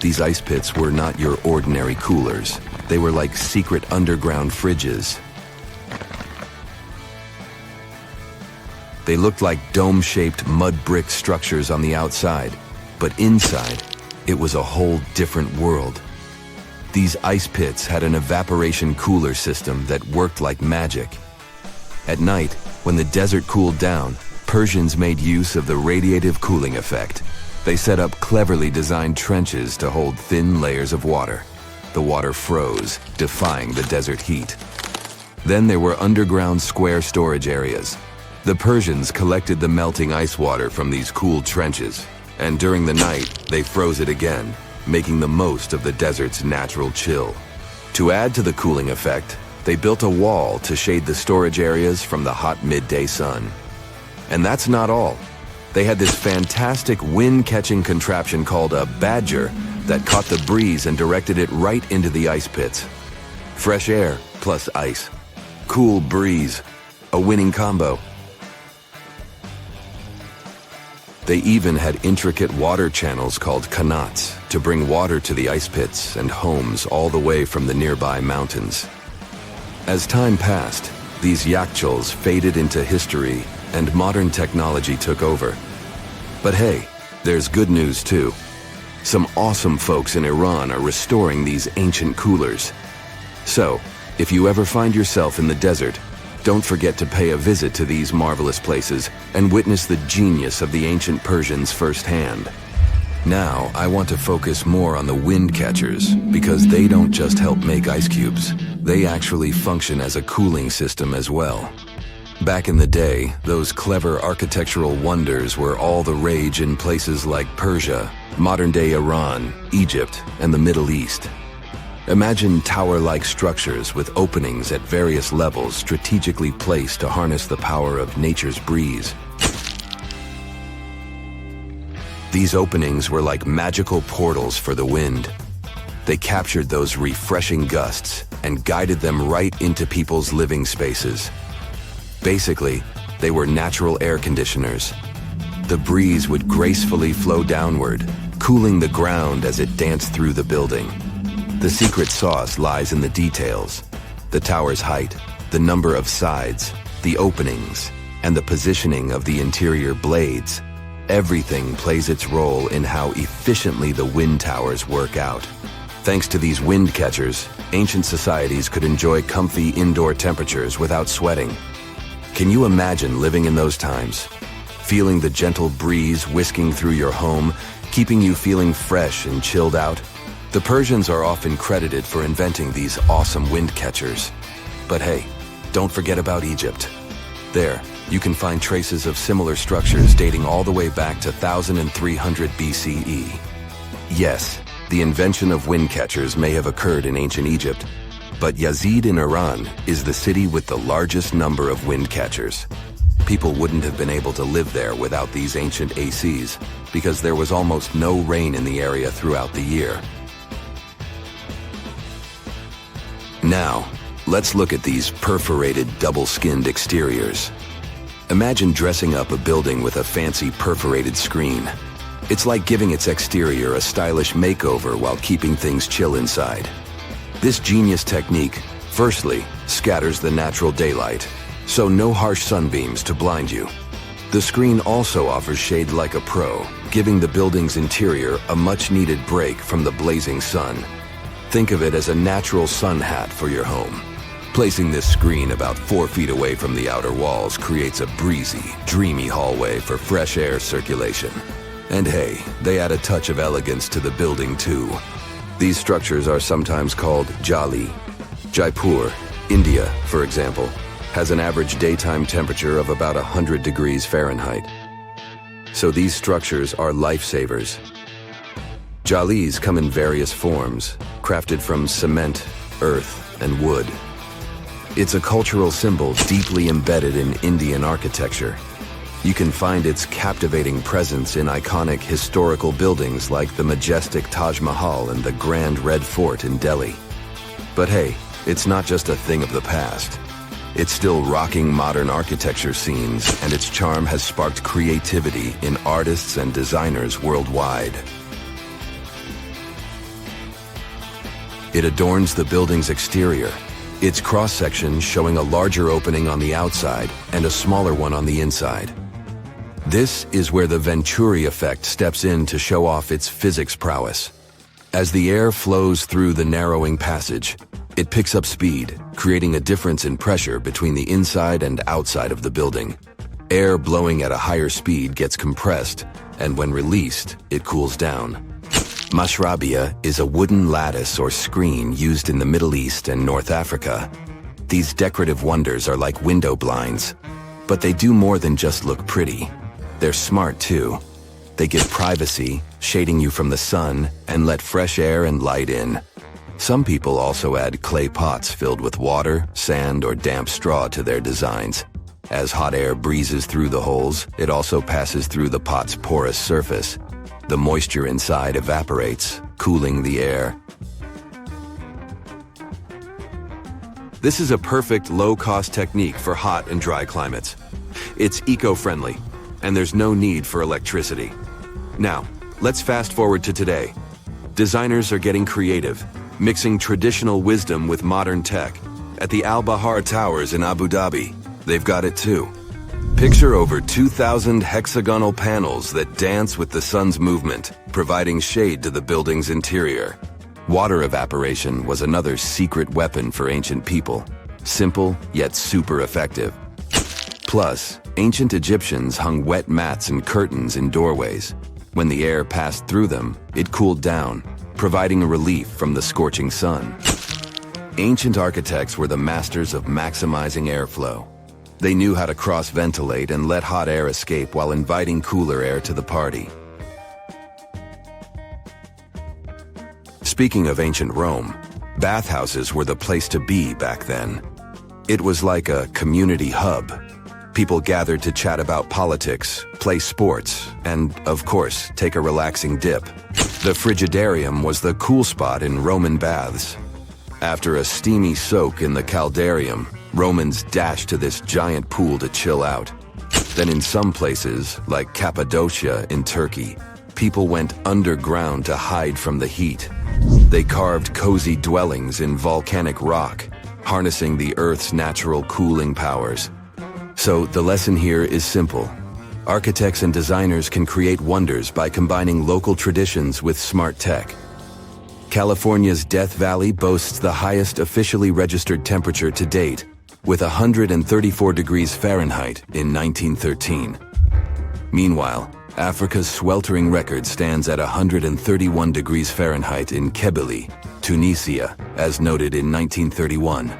These ice pits were not your ordinary coolers. They were like secret underground fridges. They looked like dome-shaped mud brick structures on the outside, but inside, it was a whole different world. These ice pits had an evaporation cooler system that worked like magic. At night, when the desert cooled down, Persians made use of the radiative cooling effect. They set up cleverly designed trenches to hold thin layers of water. The water froze, defying the desert heat. Then there were underground square storage areas. The Persians collected the melting ice water from these cooled trenches, and during the night, they froze it again, making the most of the desert's natural chill. To add to the cooling effect, they built a wall to shade the storage areas from the hot midday sun. And that's not all. They had this fantastic wind-catching contraption called a badger that caught the breeze and directed it right into the ice pits. Fresh air plus ice. Cool breeze. A winning combo. They even had intricate water channels called qanats to bring water to the ice pits and homes all the way from the nearby mountains. As time passed, these yakhchuls faded into history and modern technology took over. But hey, there's good news too. Some awesome folks in Iran are restoring these ancient coolers. So, if you ever find yourself in the desert, don't forget to pay a visit to these marvelous places and witness the genius of the ancient Persians firsthand. Now, I want to focus more on the wind catchers because they don't just help make ice cubes. They actually function as a cooling system as well. Back in the day, those clever architectural wonders were all the rage in places like Persia, modern-day Iran, Egypt, and the Middle East. Imagine tower-like structures with openings at various levels strategically placed to harness the power of nature's breeze. These openings were like magical portals for the wind. They captured those refreshing gusts and guided them right into people's living spaces. Basically, they were natural air conditioners. The breeze would gracefully flow downward, cooling the ground as it danced through the building. The secret sauce lies in the details: the tower's height, the number of sides, the openings, and the positioning of the interior blades. Everything plays its role in how efficiently the wind towers work out. Thanks to these wind catchers, ancient societies could enjoy comfy indoor temperatures without sweating. Can you imagine living in those times? Feeling the gentle breeze whisking through your home, keeping you feeling fresh and chilled out? The Persians are often credited for inventing these awesome wind catchers. But hey, don't forget about Egypt. There, you can find traces of similar structures dating all the way back to 1300 BCE. Yes, the invention of wind catchers may have occurred in ancient Egypt, but Yazid in Iran is the city with the largest number of wind catchers. People wouldn't have been able to live there without these ancient ACs because there was almost no rain in the area throughout the year. Now, let's look at these perforated double-skinned exteriors. Imagine dressing up a building with a fancy perforated screen. It's like giving its exterior a stylish makeover while keeping things chill inside. This genius technique, firstly, scatters the natural daylight, so no harsh sunbeams to blind you. The screen also offers shade like a pro, giving the building's interior a much-needed break from the blazing sun. Think of it as a natural sun hat for your home. Placing this screen about 4 feet away from the outer walls creates a breezy, dreamy hallway for fresh air circulation. And hey, they add a touch of elegance to the building too. These structures are sometimes called jali. Jaipur, India, for example, has an average daytime temperature of about 100 degrees Fahrenheit. So these structures are lifesavers. Jalis come in various forms, crafted from cement, earth, and wood. It's a cultural symbol deeply embedded in Indian architecture. You can find its captivating presence in iconic historical buildings like the majestic Taj Mahal and the Grand Red Fort in Delhi. But hey, it's not just a thing of the past. It's still rocking modern architecture scenes, and its charm has sparked creativity in artists and designers worldwide. It adorns the building's exterior, its cross-section showing a larger opening on the outside and a smaller one on the inside. This is where the Venturi effect steps in to show off its physics prowess. As the air flows through the narrowing passage, it picks up speed, creating a difference in pressure between the inside and outside of the building. Air blowing at a higher speed gets compressed, and when released, it cools down. Mashrabia is a wooden lattice or screen used in the Middle East and North Africa. These decorative wonders are like window blinds, but they do more than just look pretty. They're smart too. They give privacy, shading you from the sun, and let fresh air and light in. Some people also add clay pots filled with water, sand, or damp straw to their designs. As hot air breezes through the holes, it also passes through the pot's porous surface. The moisture inside evaporates, cooling the air. This is a perfect low-cost technique for hot and dry climates. It's eco-friendly, and there's no need for electricity. Now, let's fast forward to today. Designers are getting creative, mixing traditional wisdom with modern tech. At the Al Bahar Towers in Abu Dhabi, they've got it too. Picture over 2,000 hexagonal panels that dance with the sun's movement, providing shade to the building's interior. Water evaporation was another secret weapon for ancient people. Simple, yet super effective. Plus, ancient Egyptians hung wet mats and curtains in doorways. When the air passed through them, it cooled down, providing a relief from the scorching sun. Ancient architects were the masters of maximizing airflow. They knew how to cross-ventilate and let hot air escape while inviting cooler air to the party. Speaking of ancient Rome, bathhouses were the place to be back then. It was like a community hub. People gathered to chat about politics, play sports, and, of course, take a relaxing dip. The Frigidarium was the cool spot in Roman baths. After a steamy soak in the Caldarium, Romans dashed to this giant pool to chill out. Then in some places, like Cappadocia in Turkey, people went underground to hide from the heat. They carved cozy dwellings in volcanic rock, harnessing the Earth's natural cooling powers. So the lesson here is simple. Architects and designers can create wonders by combining local traditions with smart tech. California's Death Valley boasts the highest officially registered temperature to date, with 134 degrees Fahrenheit in 1913. Meanwhile, Africa's sweltering record stands at 131 degrees Fahrenheit in Kebili, Tunisia, as noted in 1931.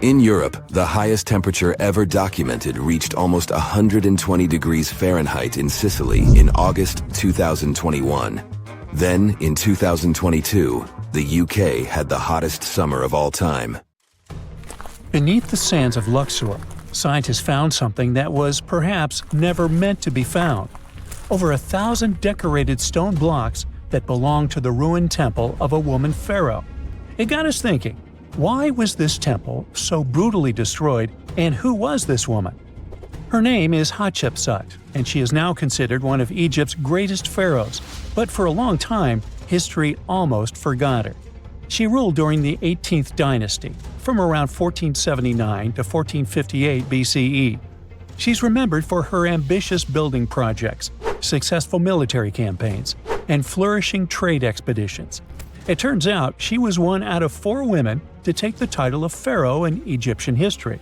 In Europe, the highest temperature ever documented reached almost 120 degrees Fahrenheit in Sicily in August 2021. Then, in 2022, the UK had the hottest summer of all time. Beneath the sands of Luxor, scientists found something that was perhaps never meant to be found. Over 1,000 decorated stone blocks that belonged to the ruined temple of a woman pharaoh. It got us thinking, why was this temple so brutally destroyed, and who was this woman? Her name is Hatshepsut, and she is now considered one of Egypt's greatest pharaohs, but for a long time, history almost forgot her. She ruled during the 18th dynasty, from around 1479 to 1458 BCE. She's remembered for her ambitious building projects, successful military campaigns, and flourishing trade expeditions. It turns out she was one out of 4 women to take the title of pharaoh in Egyptian history.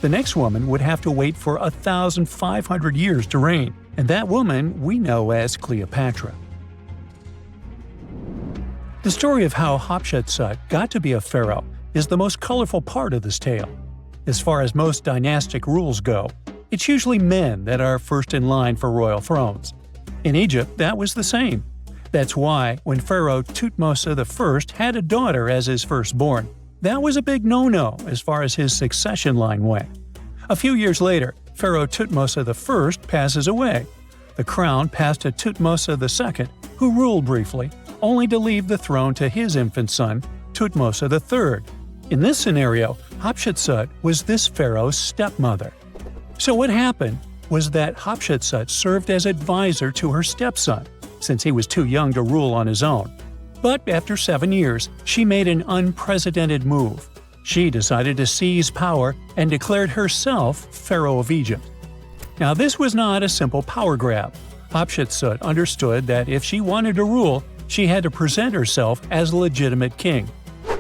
The next woman would have to wait for 1,500 years to reign, and that woman we know as Cleopatra. The story of how Hatshepsut got to be a pharaoh is the most colorful part of this tale. As far as most dynastic rules go, it's usually men that are first in line for royal thrones. In Egypt, that was the same. That's why, when Pharaoh Thutmose I had a daughter as his firstborn, that was a big no-no as far as his succession line went. A few years later, Pharaoh Thutmose I passes away. The crown passed to Thutmose II, who ruled briefly, only to leave the throne to his infant son, Thutmose III. In this scenario, Hatshepsut was this pharaoh's stepmother. So what happened was that Hatshepsut served as advisor to her stepson, since he was too young to rule on his own. But after 7 years, she made an unprecedented move. She decided to seize power and declared herself Pharaoh of Egypt. Now this was not a simple power grab. Hatshepsut understood that if she wanted to rule, she had to present herself as a legitimate king.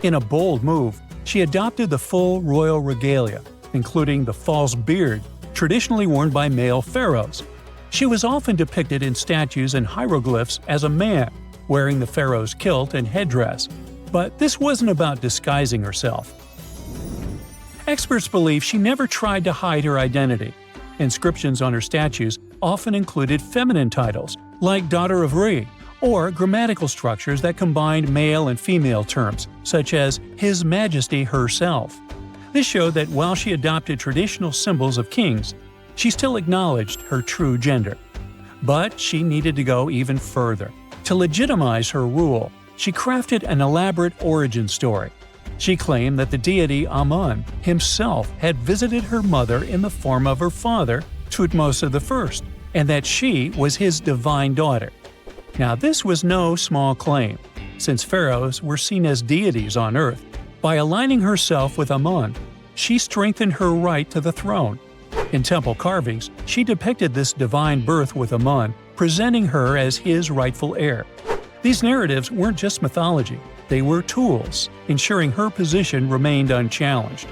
In a bold move, she adopted the full royal regalia, including the false beard traditionally worn by male pharaohs. She was often depicted in statues and hieroglyphs as a man, wearing the pharaoh's kilt and headdress. But this wasn't about disguising herself. Experts believe she never tried to hide her identity. Inscriptions on her statues often included feminine titles, like Daughter of Re, or grammatical structures that combined male and female terms, such as His Majesty herself. This showed that while she adopted traditional symbols of kings, she still acknowledged her true gender. But she needed to go even further. To legitimize her rule, she crafted an elaborate origin story. She claimed that the deity Amun himself had visited her mother in the form of her father, Thutmose I, and that she was his divine daughter. Now this was no small claim, since pharaohs were seen as deities on earth. By aligning herself with Amun, she strengthened her right to the throne. In temple carvings, she depicted this divine birth with Amun, presenting her as his rightful heir. These narratives weren't just mythology, they were tools, ensuring her position remained unchallenged.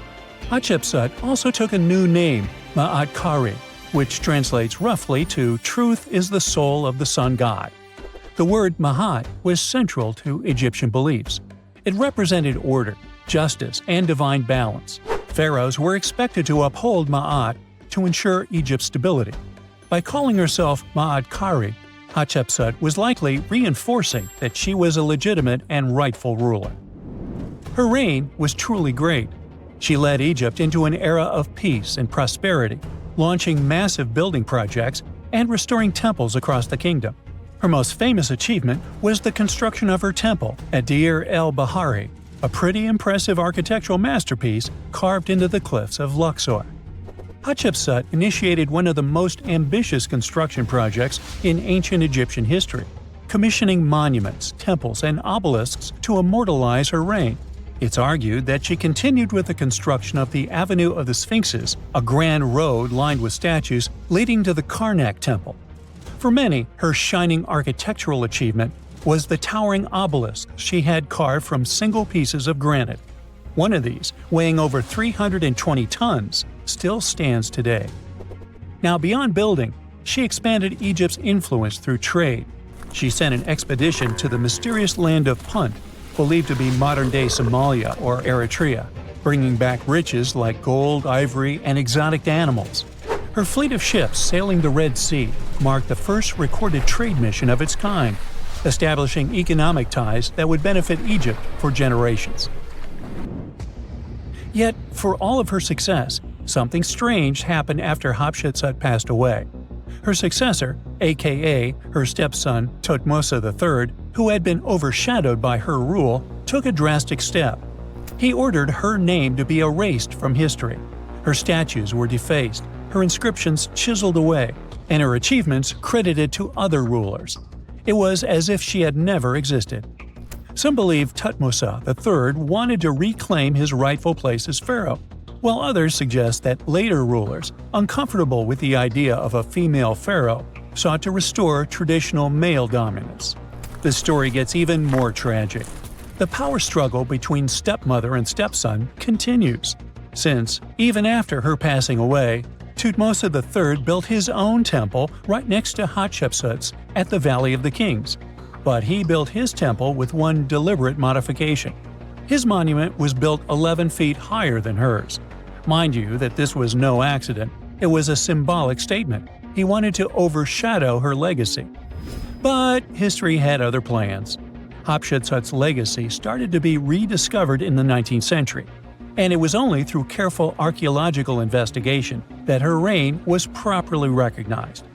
Hatshepsut also took a new name, Ma'at Kari, which translates roughly to "Truth is the soul of the sun god." The word Ma'at was central to Egyptian beliefs. It represented order, justice, and divine balance. Pharaohs were expected to uphold Ma'at to ensure Egypt's stability. By calling herself Ma'at Kari, Hatshepsut was likely reinforcing that she was a legitimate and rightful ruler. Her reign was truly great. She led Egypt into an era of peace and prosperity, launching massive building projects and restoring temples across the kingdom. Her most famous achievement was the construction of her temple at Deir el-Bahari, a pretty impressive architectural masterpiece carved into the cliffs of Luxor. Hatshepsut initiated one of the most ambitious construction projects in ancient Egyptian history, commissioning monuments, temples, and obelisks to immortalize her reign. It's argued that she continued with the construction of the Avenue of the Sphinxes, a grand road lined with statues leading to the Karnak Temple. For many, her shining architectural achievement was the towering obelisk she had carved from single pieces of granite. One of these, weighing over 320 tons, still stands today. Now, beyond building, she expanded Egypt's influence through trade. She sent an expedition to the mysterious land of Punt, believed to be modern-day Somalia or Eritrea, bringing back riches like gold, ivory, and exotic animals. Her fleet of ships sailing the Red Sea marked the first recorded trade mission of its kind, establishing economic ties that would benefit Egypt for generations. Yet, for all of her success, something strange happened after Hatshepsut passed away. Her successor, aka her stepson Thutmose III, who had been overshadowed by her rule, took a drastic step. He ordered her name to be erased from history. Her statues were defaced, her inscriptions chiseled away, and her achievements credited to other rulers. It was as if she had never existed. Some believe Thutmose III wanted to reclaim his rightful place as pharaoh, while others suggest that later rulers, uncomfortable with the idea of a female pharaoh, sought to restore traditional male dominance. The story gets even more tragic. The power struggle between stepmother and stepson continues, since, even after her passing away, Thutmose III built his own temple right next to Hatshepsut's at the Valley of the Kings. But he built his temple with one deliberate modification. His monument was built 11 feet higher than hers. Mind you that this was no accident, it was a symbolic statement. He wanted to overshadow her legacy. But history had other plans. Hatshepsut's legacy started to be rediscovered in the 19th century, and it was only through careful archaeological investigation that her reign was properly recognized.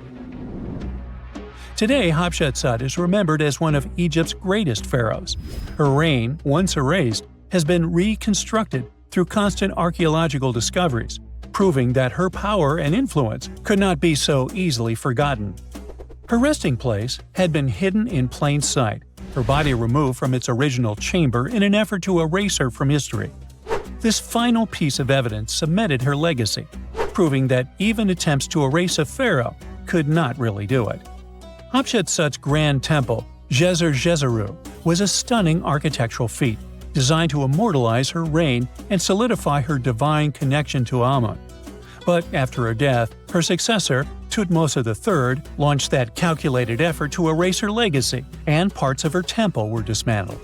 Today, Hatshepsut is remembered as one of Egypt's greatest pharaohs. Her reign, once erased, has been reconstructed through constant archaeological discoveries, proving that her power and influence could not be so easily forgotten. Her resting place had been hidden in plain sight, her body removed from its original chamber in an effort to erase her from history. This final piece of evidence cemented her legacy, proving that even attempts to erase a pharaoh could not really do it. Hatshepsut's grand temple, Djeser-Djeseru, was a stunning architectural feat, designed to immortalize her reign and solidify her divine connection to Amun. But after her death, her successor, Thutmose III, launched that calculated effort to erase her legacy, and parts of her temple were dismantled.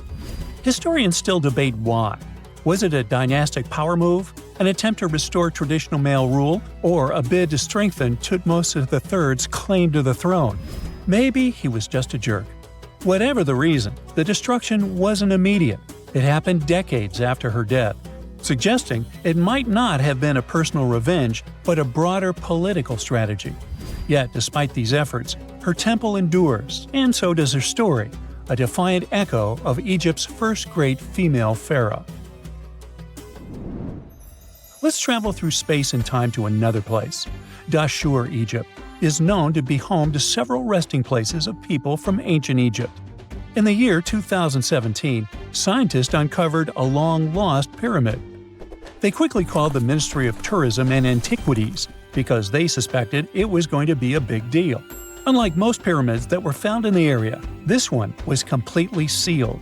Historians still debate why. Was it a dynastic power move, an attempt to restore traditional male rule, or a bid to strengthen Thutmose III's claim to the throne? Maybe he was just a jerk. Whatever the reason, the destruction wasn't immediate. It happened decades after her death, suggesting it might not have been a personal revenge, but a broader political strategy. Yet, despite these efforts, her temple endures, and so does her story, a defiant echo of Egypt's first great female pharaoh. Let's travel through space and time to another place. Dashur, Egypt, is known to be home to several resting places of people from ancient Egypt. In the year 2017, scientists uncovered a long-lost pyramid. They quickly called the Ministry of Tourism and Antiquities because they suspected it was going to be a big deal. Unlike most pyramids that were found in the area, this one was completely sealed.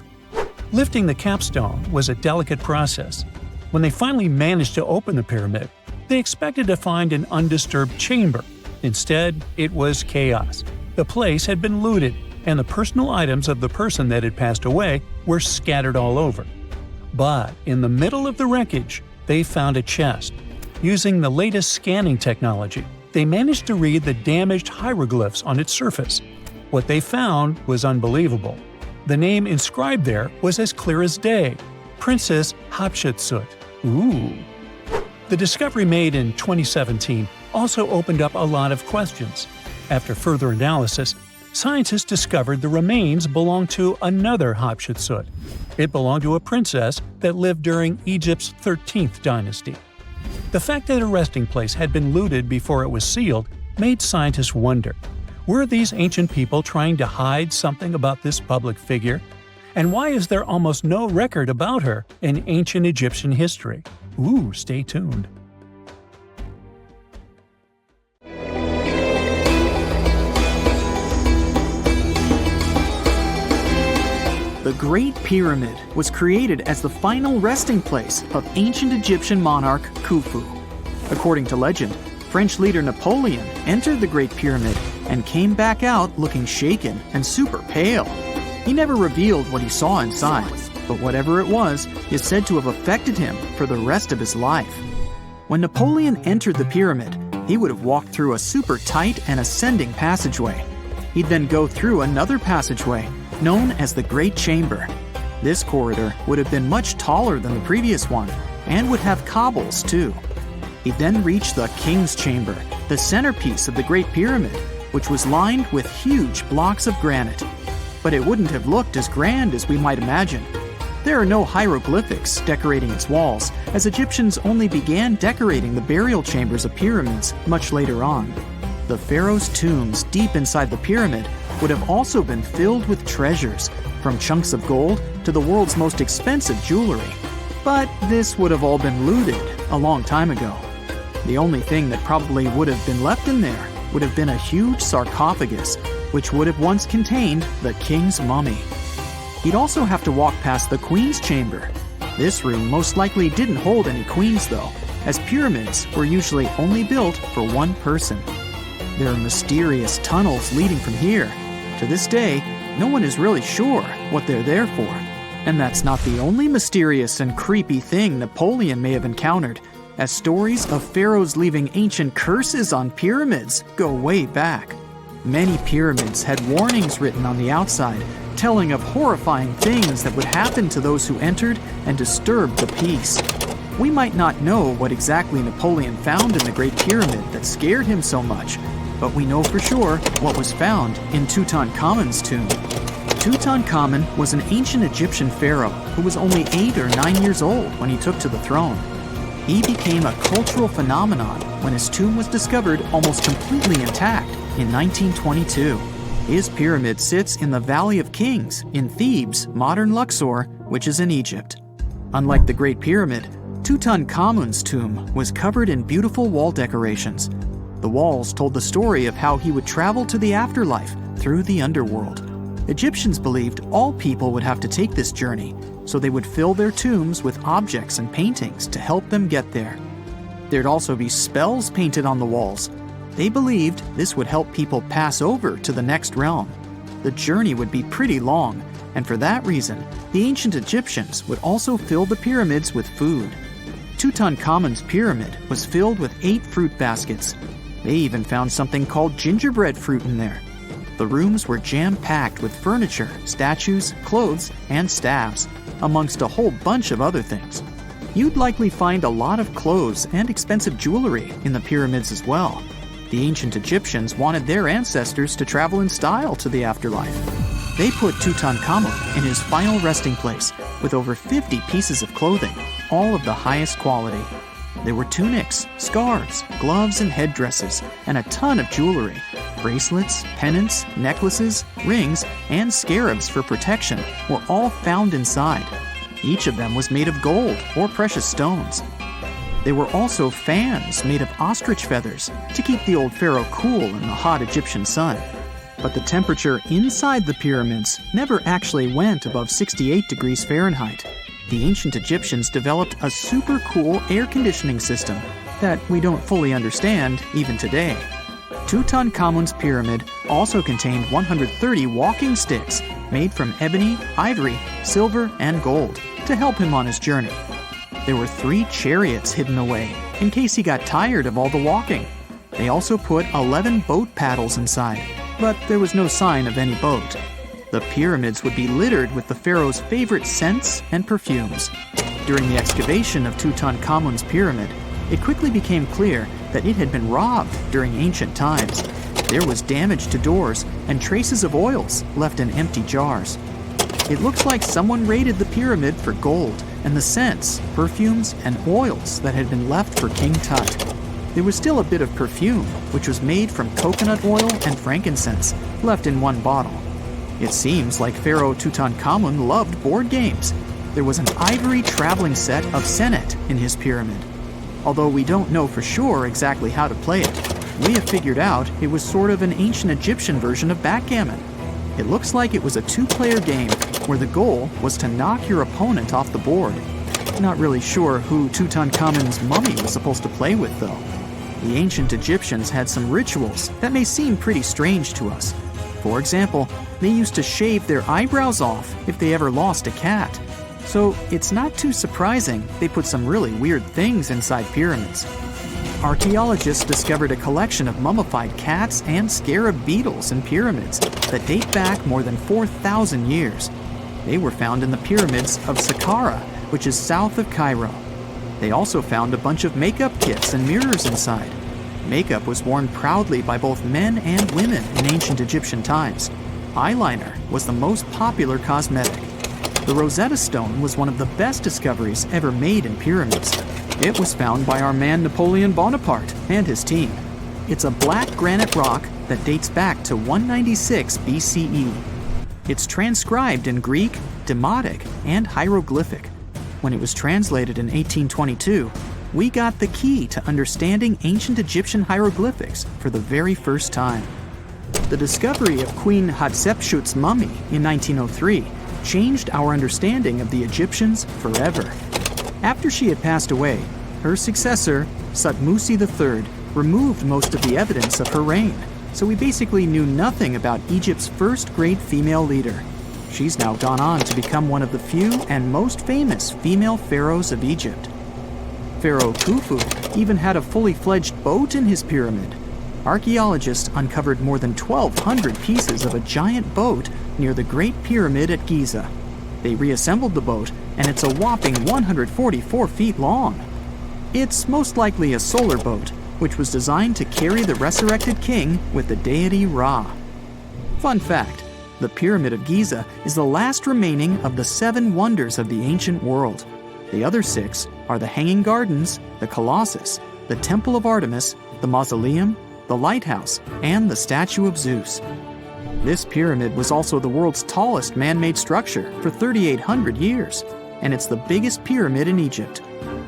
Lifting the capstone was a delicate process. When they finally managed to open the pyramid, they expected to find an undisturbed chamber. Instead, it was chaos. The place had been looted, and the personal items of the person that had passed away were scattered all over. But in the middle of the wreckage, they found a chest. Using the latest scanning technology, they managed to read the damaged hieroglyphs on its surface. What they found was unbelievable. The name inscribed there was as clear as day: Princess Hatshepsut. Ooh! The discovery made in 2017 also opened up a lot of questions. After further analysis, scientists discovered the remains belonged to another Hatshepsut. It belonged to a princess that lived during Egypt's 13th dynasty. The fact that her resting place had been looted before it was sealed made scientists wonder, were these ancient people trying to hide something about this public figure? And why is there almost no record about her in ancient Egyptian history? Ooh, stay tuned. The Great Pyramid was created as the final resting place of ancient Egyptian monarch Khufu. According to legend, French leader Napoleon entered the Great Pyramid and came back out looking shaken and super pale. He never revealed what he saw inside, but whatever it was is said to have affected him for the rest of his life. When Napoleon entered the pyramid, he would have walked through a super tight and ascending passageway. He'd then go through another passageway, known as the Great Chamber. This corridor would have been much taller than the previous one, and would have cobbles too. He'd then reach the King's Chamber, the centerpiece of the Great Pyramid, which was lined with huge blocks of granite. But it wouldn't have looked as grand as we might imagine. There are no hieroglyphics decorating its walls, as Egyptians only began decorating the burial chambers of pyramids much later on. The pharaoh's tombs deep inside the pyramid would have also been filled with treasures, from chunks of gold to the world's most expensive jewelry. But this would have all been looted a long time ago. The only thing that probably would have been left in there would have been a huge sarcophagus, which would have once contained the king's mummy. He'd also have to walk past the queen's chamber. This room most likely didn't hold any queens though, as pyramids were usually only built for one person. There are mysterious tunnels leading from here. To this day, no one is really sure what they're there for. And that's not the only mysterious and creepy thing Napoleon may have encountered, as stories of pharaohs leaving ancient curses on pyramids go way back. Many pyramids had warnings written on the outside, telling of horrifying things that would happen to those who entered and disturbed the peace. We might not know what exactly Napoleon found in the Great Pyramid that scared him so much, but we know for sure what was found in Tutankhamun's tomb. Tutankhamun was an ancient Egyptian pharaoh who was only 8 or 9 years old when he took to the throne. He became a cultural phenomenon when his tomb was discovered almost completely intact in 1922. His pyramid sits in the Valley of Kings in Thebes, modern Luxor, which is in Egypt. Unlike the Great Pyramid, Tutankhamun's tomb was covered in beautiful wall decorations. The walls told the story of how he would travel to the afterlife through the underworld. Egyptians believed all people would have to take this journey, so they would fill their tombs with objects and paintings to help them get there. There'd also be spells painted on the walls. They believed this would help people pass over to the next realm. The journey would be pretty long, and for that reason, the ancient Egyptians would also fill the pyramids with food. Tutankhamun's pyramid was filled with 8 fruit baskets. They even found something called gingerbread fruit in there. The rooms were jam-packed with furniture, statues, clothes, and staffs, amongst a whole bunch of other things. You'd likely find a lot of clothes and expensive jewelry in the pyramids as well. The ancient Egyptians wanted their ancestors to travel in style to the afterlife. They put Tutankhamun in his final resting place with over 50 pieces of clothing, all of the highest quality. There were tunics, scarves, gloves, and headdresses, and a ton of jewelry. Bracelets, pendants, necklaces, rings, and scarabs for protection were all found inside. Each of them was made of gold or precious stones. There were also fans made of ostrich feathers to keep the old pharaoh cool in the hot Egyptian sun. But the temperature inside the pyramids never actually went above 68 degrees Fahrenheit. The ancient Egyptians developed a super cool air conditioning system that we don't fully understand even today. Tutankhamun's pyramid also contained 130 walking sticks made from ebony, ivory, silver, and gold to help him on his journey. There were 3 chariots hidden away in case he got tired of all the walking. They also put 11 boat paddles inside, but there was no sign of any boat. The pyramids would be littered with the pharaoh's favorite scents and perfumes. During the excavation of Tutankhamun's pyramid, it quickly became clear that it had been robbed during ancient times. There was damage to doors and traces of oils left in empty jars. It looks like someone raided the pyramid for gold and the scents, perfumes, and oils that had been left for King Tut. There was still a bit of perfume, which was made from coconut oil and frankincense, left in one bottle. It seems like Pharaoh Tutankhamun loved board games. There was an ivory traveling set of Senet in his pyramid. Although we don't know for sure exactly how to play it, we have figured out it was sort of an ancient Egyptian version of backgammon. It looks like it was a 2-player game where the goal was to knock your opponent off the board. Not really sure who Tutankhamun's mummy was supposed to play with, though. The ancient Egyptians had some rituals that may seem pretty strange to us. For example, they used to shave their eyebrows off if they ever lost a cat. So it's not too surprising they put some really weird things inside pyramids. Archaeologists discovered a collection of mummified cats and scarab beetles in pyramids that date back more than 4,000 years. They were found in the pyramids of Saqqara, which is south of Cairo. They also found a bunch of makeup kits and mirrors inside. Makeup was worn proudly by both men and women in ancient Egyptian times. Eyeliner was the most popular cosmetic. The Rosetta Stone was one of the best discoveries ever made in pyramids. It was found by our man Napoleon Bonaparte and his team. It's a black granite rock that dates back to 196 BCE. It's transcribed in Greek, Demotic, and hieroglyphic. When it was translated in 1822, we got the key to understanding ancient Egyptian hieroglyphics for the very first time. The discovery of Queen Hatshepsut's mummy in 1903 changed our understanding of the Egyptians forever. After she had passed away, her successor, Thutmose III, removed most of the evidence of her reign, so we basically knew nothing about Egypt's first great female leader. She's now gone on to become one of the few and most famous female pharaohs of Egypt. Pharaoh Khufu even had a fully fledged boat in his pyramid. Archaeologists uncovered more than 1,200 pieces of a giant boat near the Great Pyramid at Giza. They reassembled the boat, and it's a whopping 144 feet long. It's most likely a solar boat, which was designed to carry the resurrected king with the deity Ra. Fun fact, the Pyramid of Giza is the last remaining of the 7 wonders of the ancient world. The other 6 are the Hanging Gardens, the Colossus, the Temple of Artemis, the Mausoleum, the Lighthouse, and the Statue of Zeus. This pyramid was also the world's tallest man-made structure for 3,800 years, and it's the biggest pyramid in Egypt.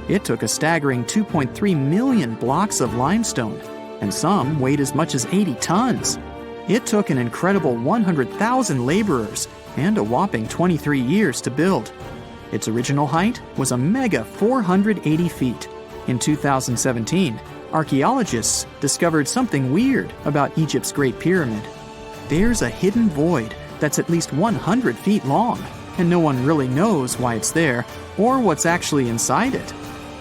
It took a staggering 2.3 million blocks of limestone, and some weighed as much as 80 tons. It took an incredible 100,000 laborers and a whopping 23 years to build. Its original height was a mega 480 feet. In 2017, archaeologists discovered something weird about Egypt's Great Pyramid. There's a hidden void that's at least 100 feet long, and no one really knows why it's there or what's actually inside it.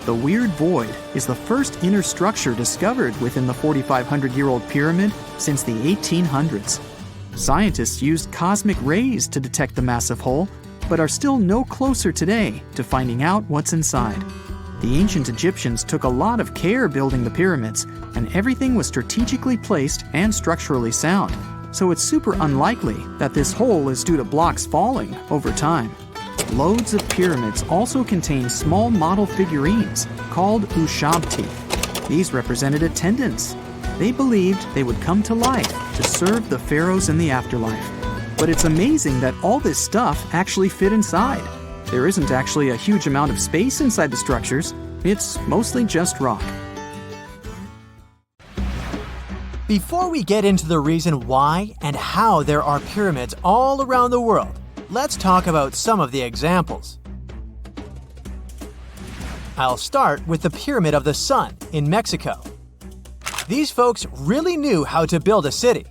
The weird void is the first inner structure discovered within the 4,500-year-old pyramid since the 1800s. Scientists used cosmic rays to detect the massive hole, but are still no closer today to finding out what's inside. The ancient Egyptians took a lot of care building the pyramids, and everything was strategically placed and structurally sound, so it's super unlikely that this hole is due to blocks falling over time. Loads of pyramids also contain small model figurines called ushabti. These represented attendants. They believed they would come to life to serve the pharaohs in the afterlife. But it's amazing that all this stuff actually fit inside. There isn't actually a huge amount of space inside the structures. It's mostly just rock. Before we get into the reason why and how there are pyramids all around the world, let's talk about some of the examples. I'll start with the Pyramid of the Sun in Mexico. These folks really knew how to build a city.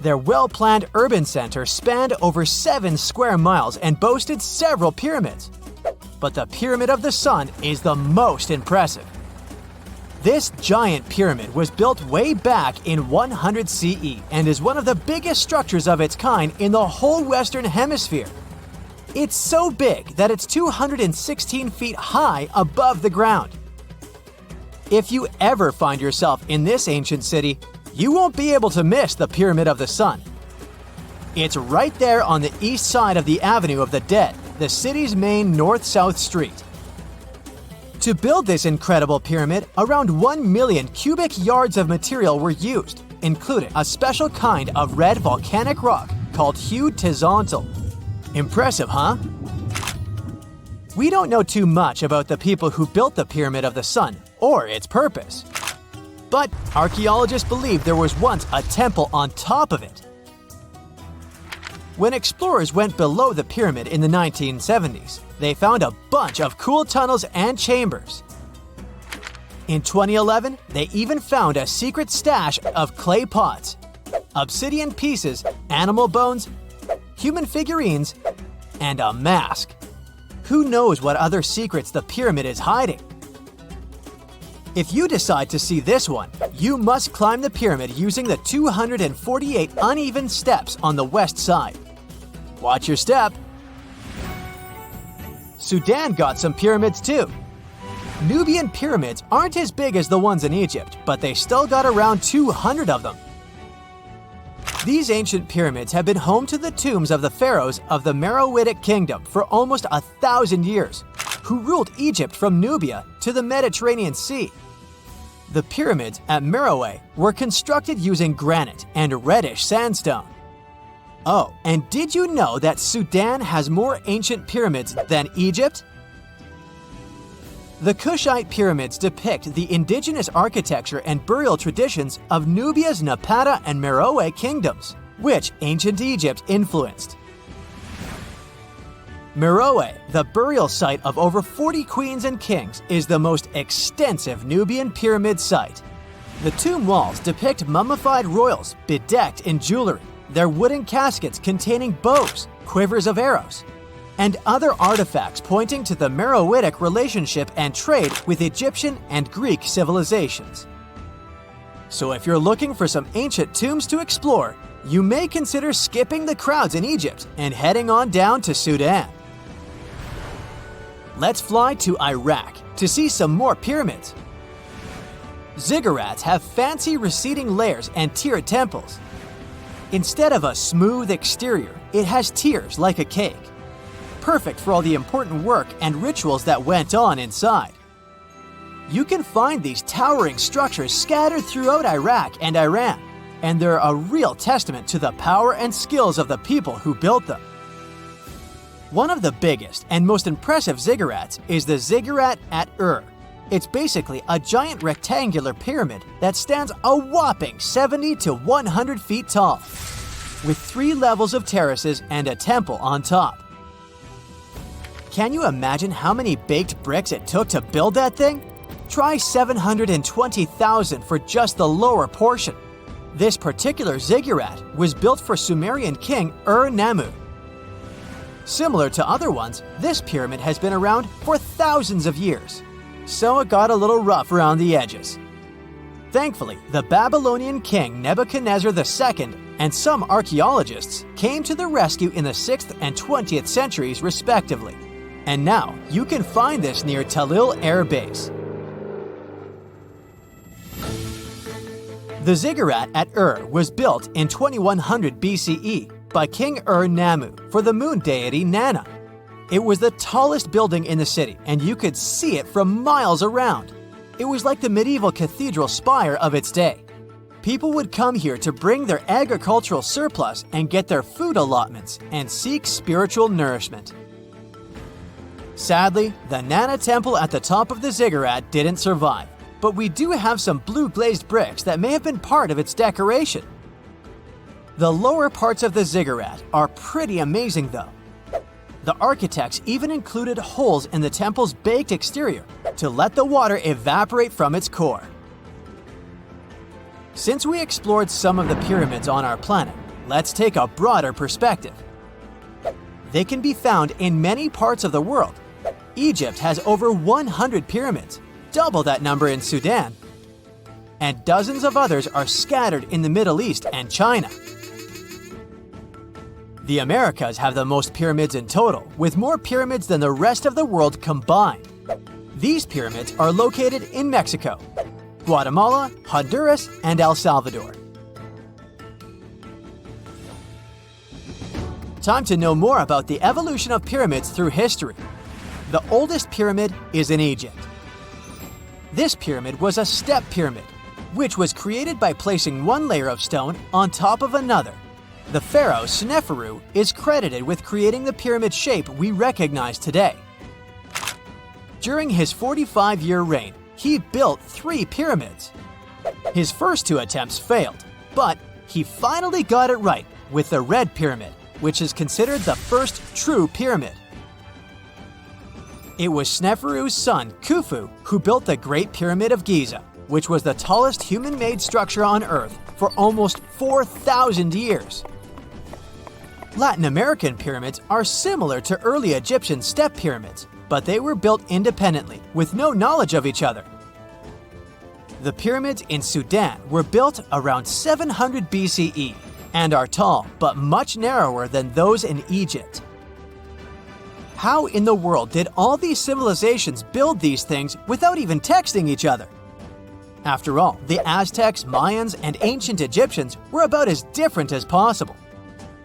Their well-planned urban center spanned over 7 square miles and boasted several pyramids. But the Pyramid of the Sun is the most impressive. This giant pyramid was built way back in 100 CE and is one of the biggest structures of its kind in the whole Western Hemisphere. It's so big that it's 216 feet high above the ground. If you ever find yourself in this ancient city, you won't be able to miss the Pyramid of the Sun. It's right there on the east side of the Avenue of the Dead, the city's main north-south street. To build this incredible pyramid, around 1 million cubic yards of material were used, including a special kind of red volcanic rock called hued tizontal. Impressive, huh? We don't know too much about the people who built the Pyramid of the Sun or its purpose. But archaeologists believe there was once a temple on top of it. When explorers went below the pyramid in the 1970s, they found a bunch of cool tunnels and chambers. In 2011, they even found a secret stash of clay pots, obsidian pieces, animal bones, human figurines, and a mask. Who knows what other secrets the pyramid is hiding? If you decide to see this one, you must climb the pyramid using the 248 uneven steps on the west side. Watch your step. Sudan got some pyramids too. Nubian pyramids aren't as big as the ones in Egypt, but they still got around 200 of them. These ancient pyramids have been home to the tombs of the pharaohs of the Meroitic Kingdom for almost 1,000 years, who ruled Egypt from Nubia to the Mediterranean Sea. The pyramids at Meroe were constructed using granite and reddish sandstone. Oh, and did you know that Sudan has more ancient pyramids than Egypt? The Kushite pyramids depict the indigenous architecture and burial traditions of Nubia's Napata and Meroe kingdoms, which ancient Egypt influenced. Meroe, the burial site of over 40 queens and kings, is the most extensive Nubian pyramid site. The tomb walls depict mummified royals bedecked in jewelry, their wooden caskets containing bows, quivers of arrows, and other artifacts pointing to the Meroitic relationship and trade with Egyptian and Greek civilizations. So if you're looking for some ancient tombs to explore, you may consider skipping the crowds in Egypt and heading on down to Sudan. Let's fly to Iraq to see some more pyramids. Ziggurats have fancy receding layers and tiered temples. Instead of a smooth exterior, it has tiers like a cake. Perfect for all the important work and rituals that went on inside. You can find these towering structures scattered throughout Iraq and Iran, and they're a real testament to the power and skills of the people who built them. One of the biggest and most impressive ziggurats is the ziggurat at Ur. It's basically a giant rectangular pyramid that stands a whopping 70 to 100 feet tall, with 3 levels of terraces and a temple on top. Can you imagine how many baked bricks it took to build that thing? Try 720,000 for just the lower portion. This particular ziggurat was built for Sumerian king Ur-Nammu. Similar to other ones, this pyramid has been around for thousands of years, so it got a little rough around the edges. Thankfully, the Babylonian king Nebuchadnezzar II and some archaeologists came to the rescue in the 6th and 20th centuries respectively, and now you can find this near Talil Air Base. The ziggurat at Ur was built in 2100 BCE by King Ur-Nammu for the moon deity Nana. It was the tallest building in the city, and you could see it from miles around. It was like the medieval cathedral spire of its day. People would come here to bring their agricultural surplus and get their food allotments and seek spiritual nourishment. Sadly, the Nana temple at the top of the ziggurat didn't survive, but we do have some blue glazed bricks that may have been part of its decoration. The lower parts of the ziggurat are pretty amazing though. The architects even included holes in the temple's baked exterior to let the water evaporate from its core. Since we explored some of the pyramids on our planet, let's take a broader perspective. They can be found in many parts of the world. Egypt has over 100 pyramids, double that number in Sudan, and dozens of others are scattered in the Middle East and China. The Americas have the most pyramids in total, with more pyramids than the rest of the world combined. These pyramids are located in Mexico, Guatemala, Honduras, and El Salvador. Time to know more about the evolution of pyramids through history. The oldest pyramid is in Egypt. This pyramid was a step pyramid, which was created by placing one layer of stone on top of another. The pharaoh Sneferu is credited with creating the pyramid shape we recognize today. During his 45-year reign, he built 3 pyramids. His first 2 attempts failed, but he finally got it right with the Red Pyramid, which is considered the first true pyramid. It was Sneferu's son, Khufu, who built the Great Pyramid of Giza, which was the tallest human-made structure on Earth for almost 4,000 years. Latin American pyramids are similar to early Egyptian step pyramids, but they were built independently, with no knowledge of each other. The pyramids in Sudan were built around 700 BCE and are tall but much narrower than those in Egypt. How in the world did all these civilizations build these things without even texting each other? After all, the Aztecs, Mayans, and ancient Egyptians were about as different as possible.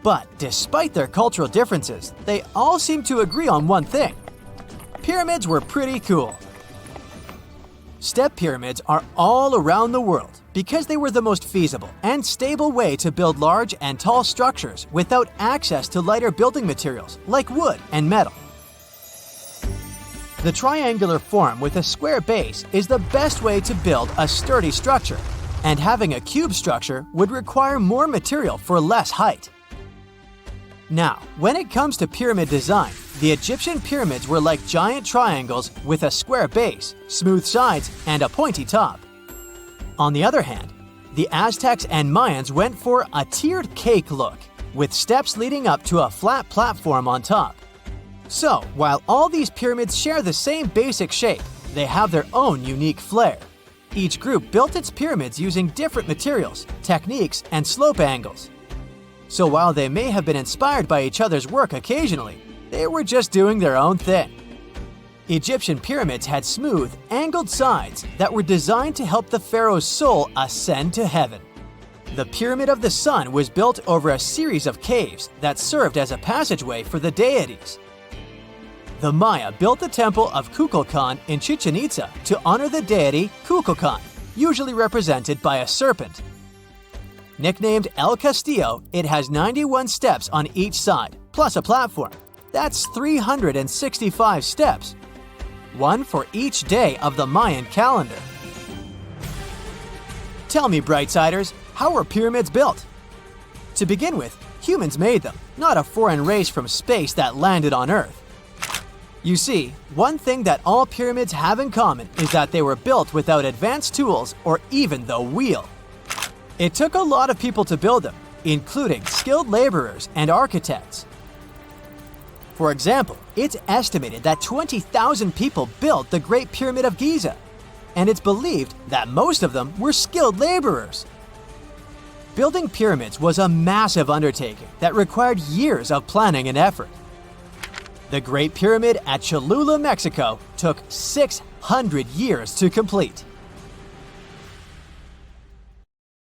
But despite their cultural differences, they all seem to agree on one thing. Pyramids were pretty cool. Step pyramids are all around the world because they were the most feasible and stable way to build large and tall structures without access to lighter building materials like wood and metal. The triangular form with a square base is the best way to build a sturdy structure, and having a cube structure would require more material for less height. Now, when it comes to pyramid design, the Egyptian pyramids were like giant triangles with a square base, smooth sides, and a pointy top. On the other hand, the Aztecs and Mayans went for a tiered cake look, with steps leading up to a flat platform on top. So, while all these pyramids share the same basic shape, they have their own unique flair. Each group built its pyramids using different materials, techniques, and slope angles. So while they may have been inspired by each other's work occasionally, they were just doing their own thing. Egyptian pyramids had smooth, angled sides that were designed to help the pharaoh's soul ascend to heaven. The Pyramid of the Sun was built over a series of caves that served as a passageway for the deities. The Maya built the temple of Kukulkan in Chichen Itza to honor the deity Kukulkan, usually represented by a serpent. Nicknamed El Castillo, it has 91 steps on each side, plus a platform. That's 365 steps, one for each day of the Mayan calendar. Tell me, Brightsiders, how were pyramids built? To begin with, humans made them, not a foreign race from space that landed on Earth. You see, one thing that all pyramids have in common is that they were built without advanced tools or even the wheel. It took a lot of people to build them, including skilled laborers and architects. For example, it's estimated that 20,000 people built the Great Pyramid of Giza, and it's believed that most of them were skilled laborers. Building pyramids was a massive undertaking that required years of planning and effort. The Great Pyramid at Cholula, Mexico, took 600 years to complete.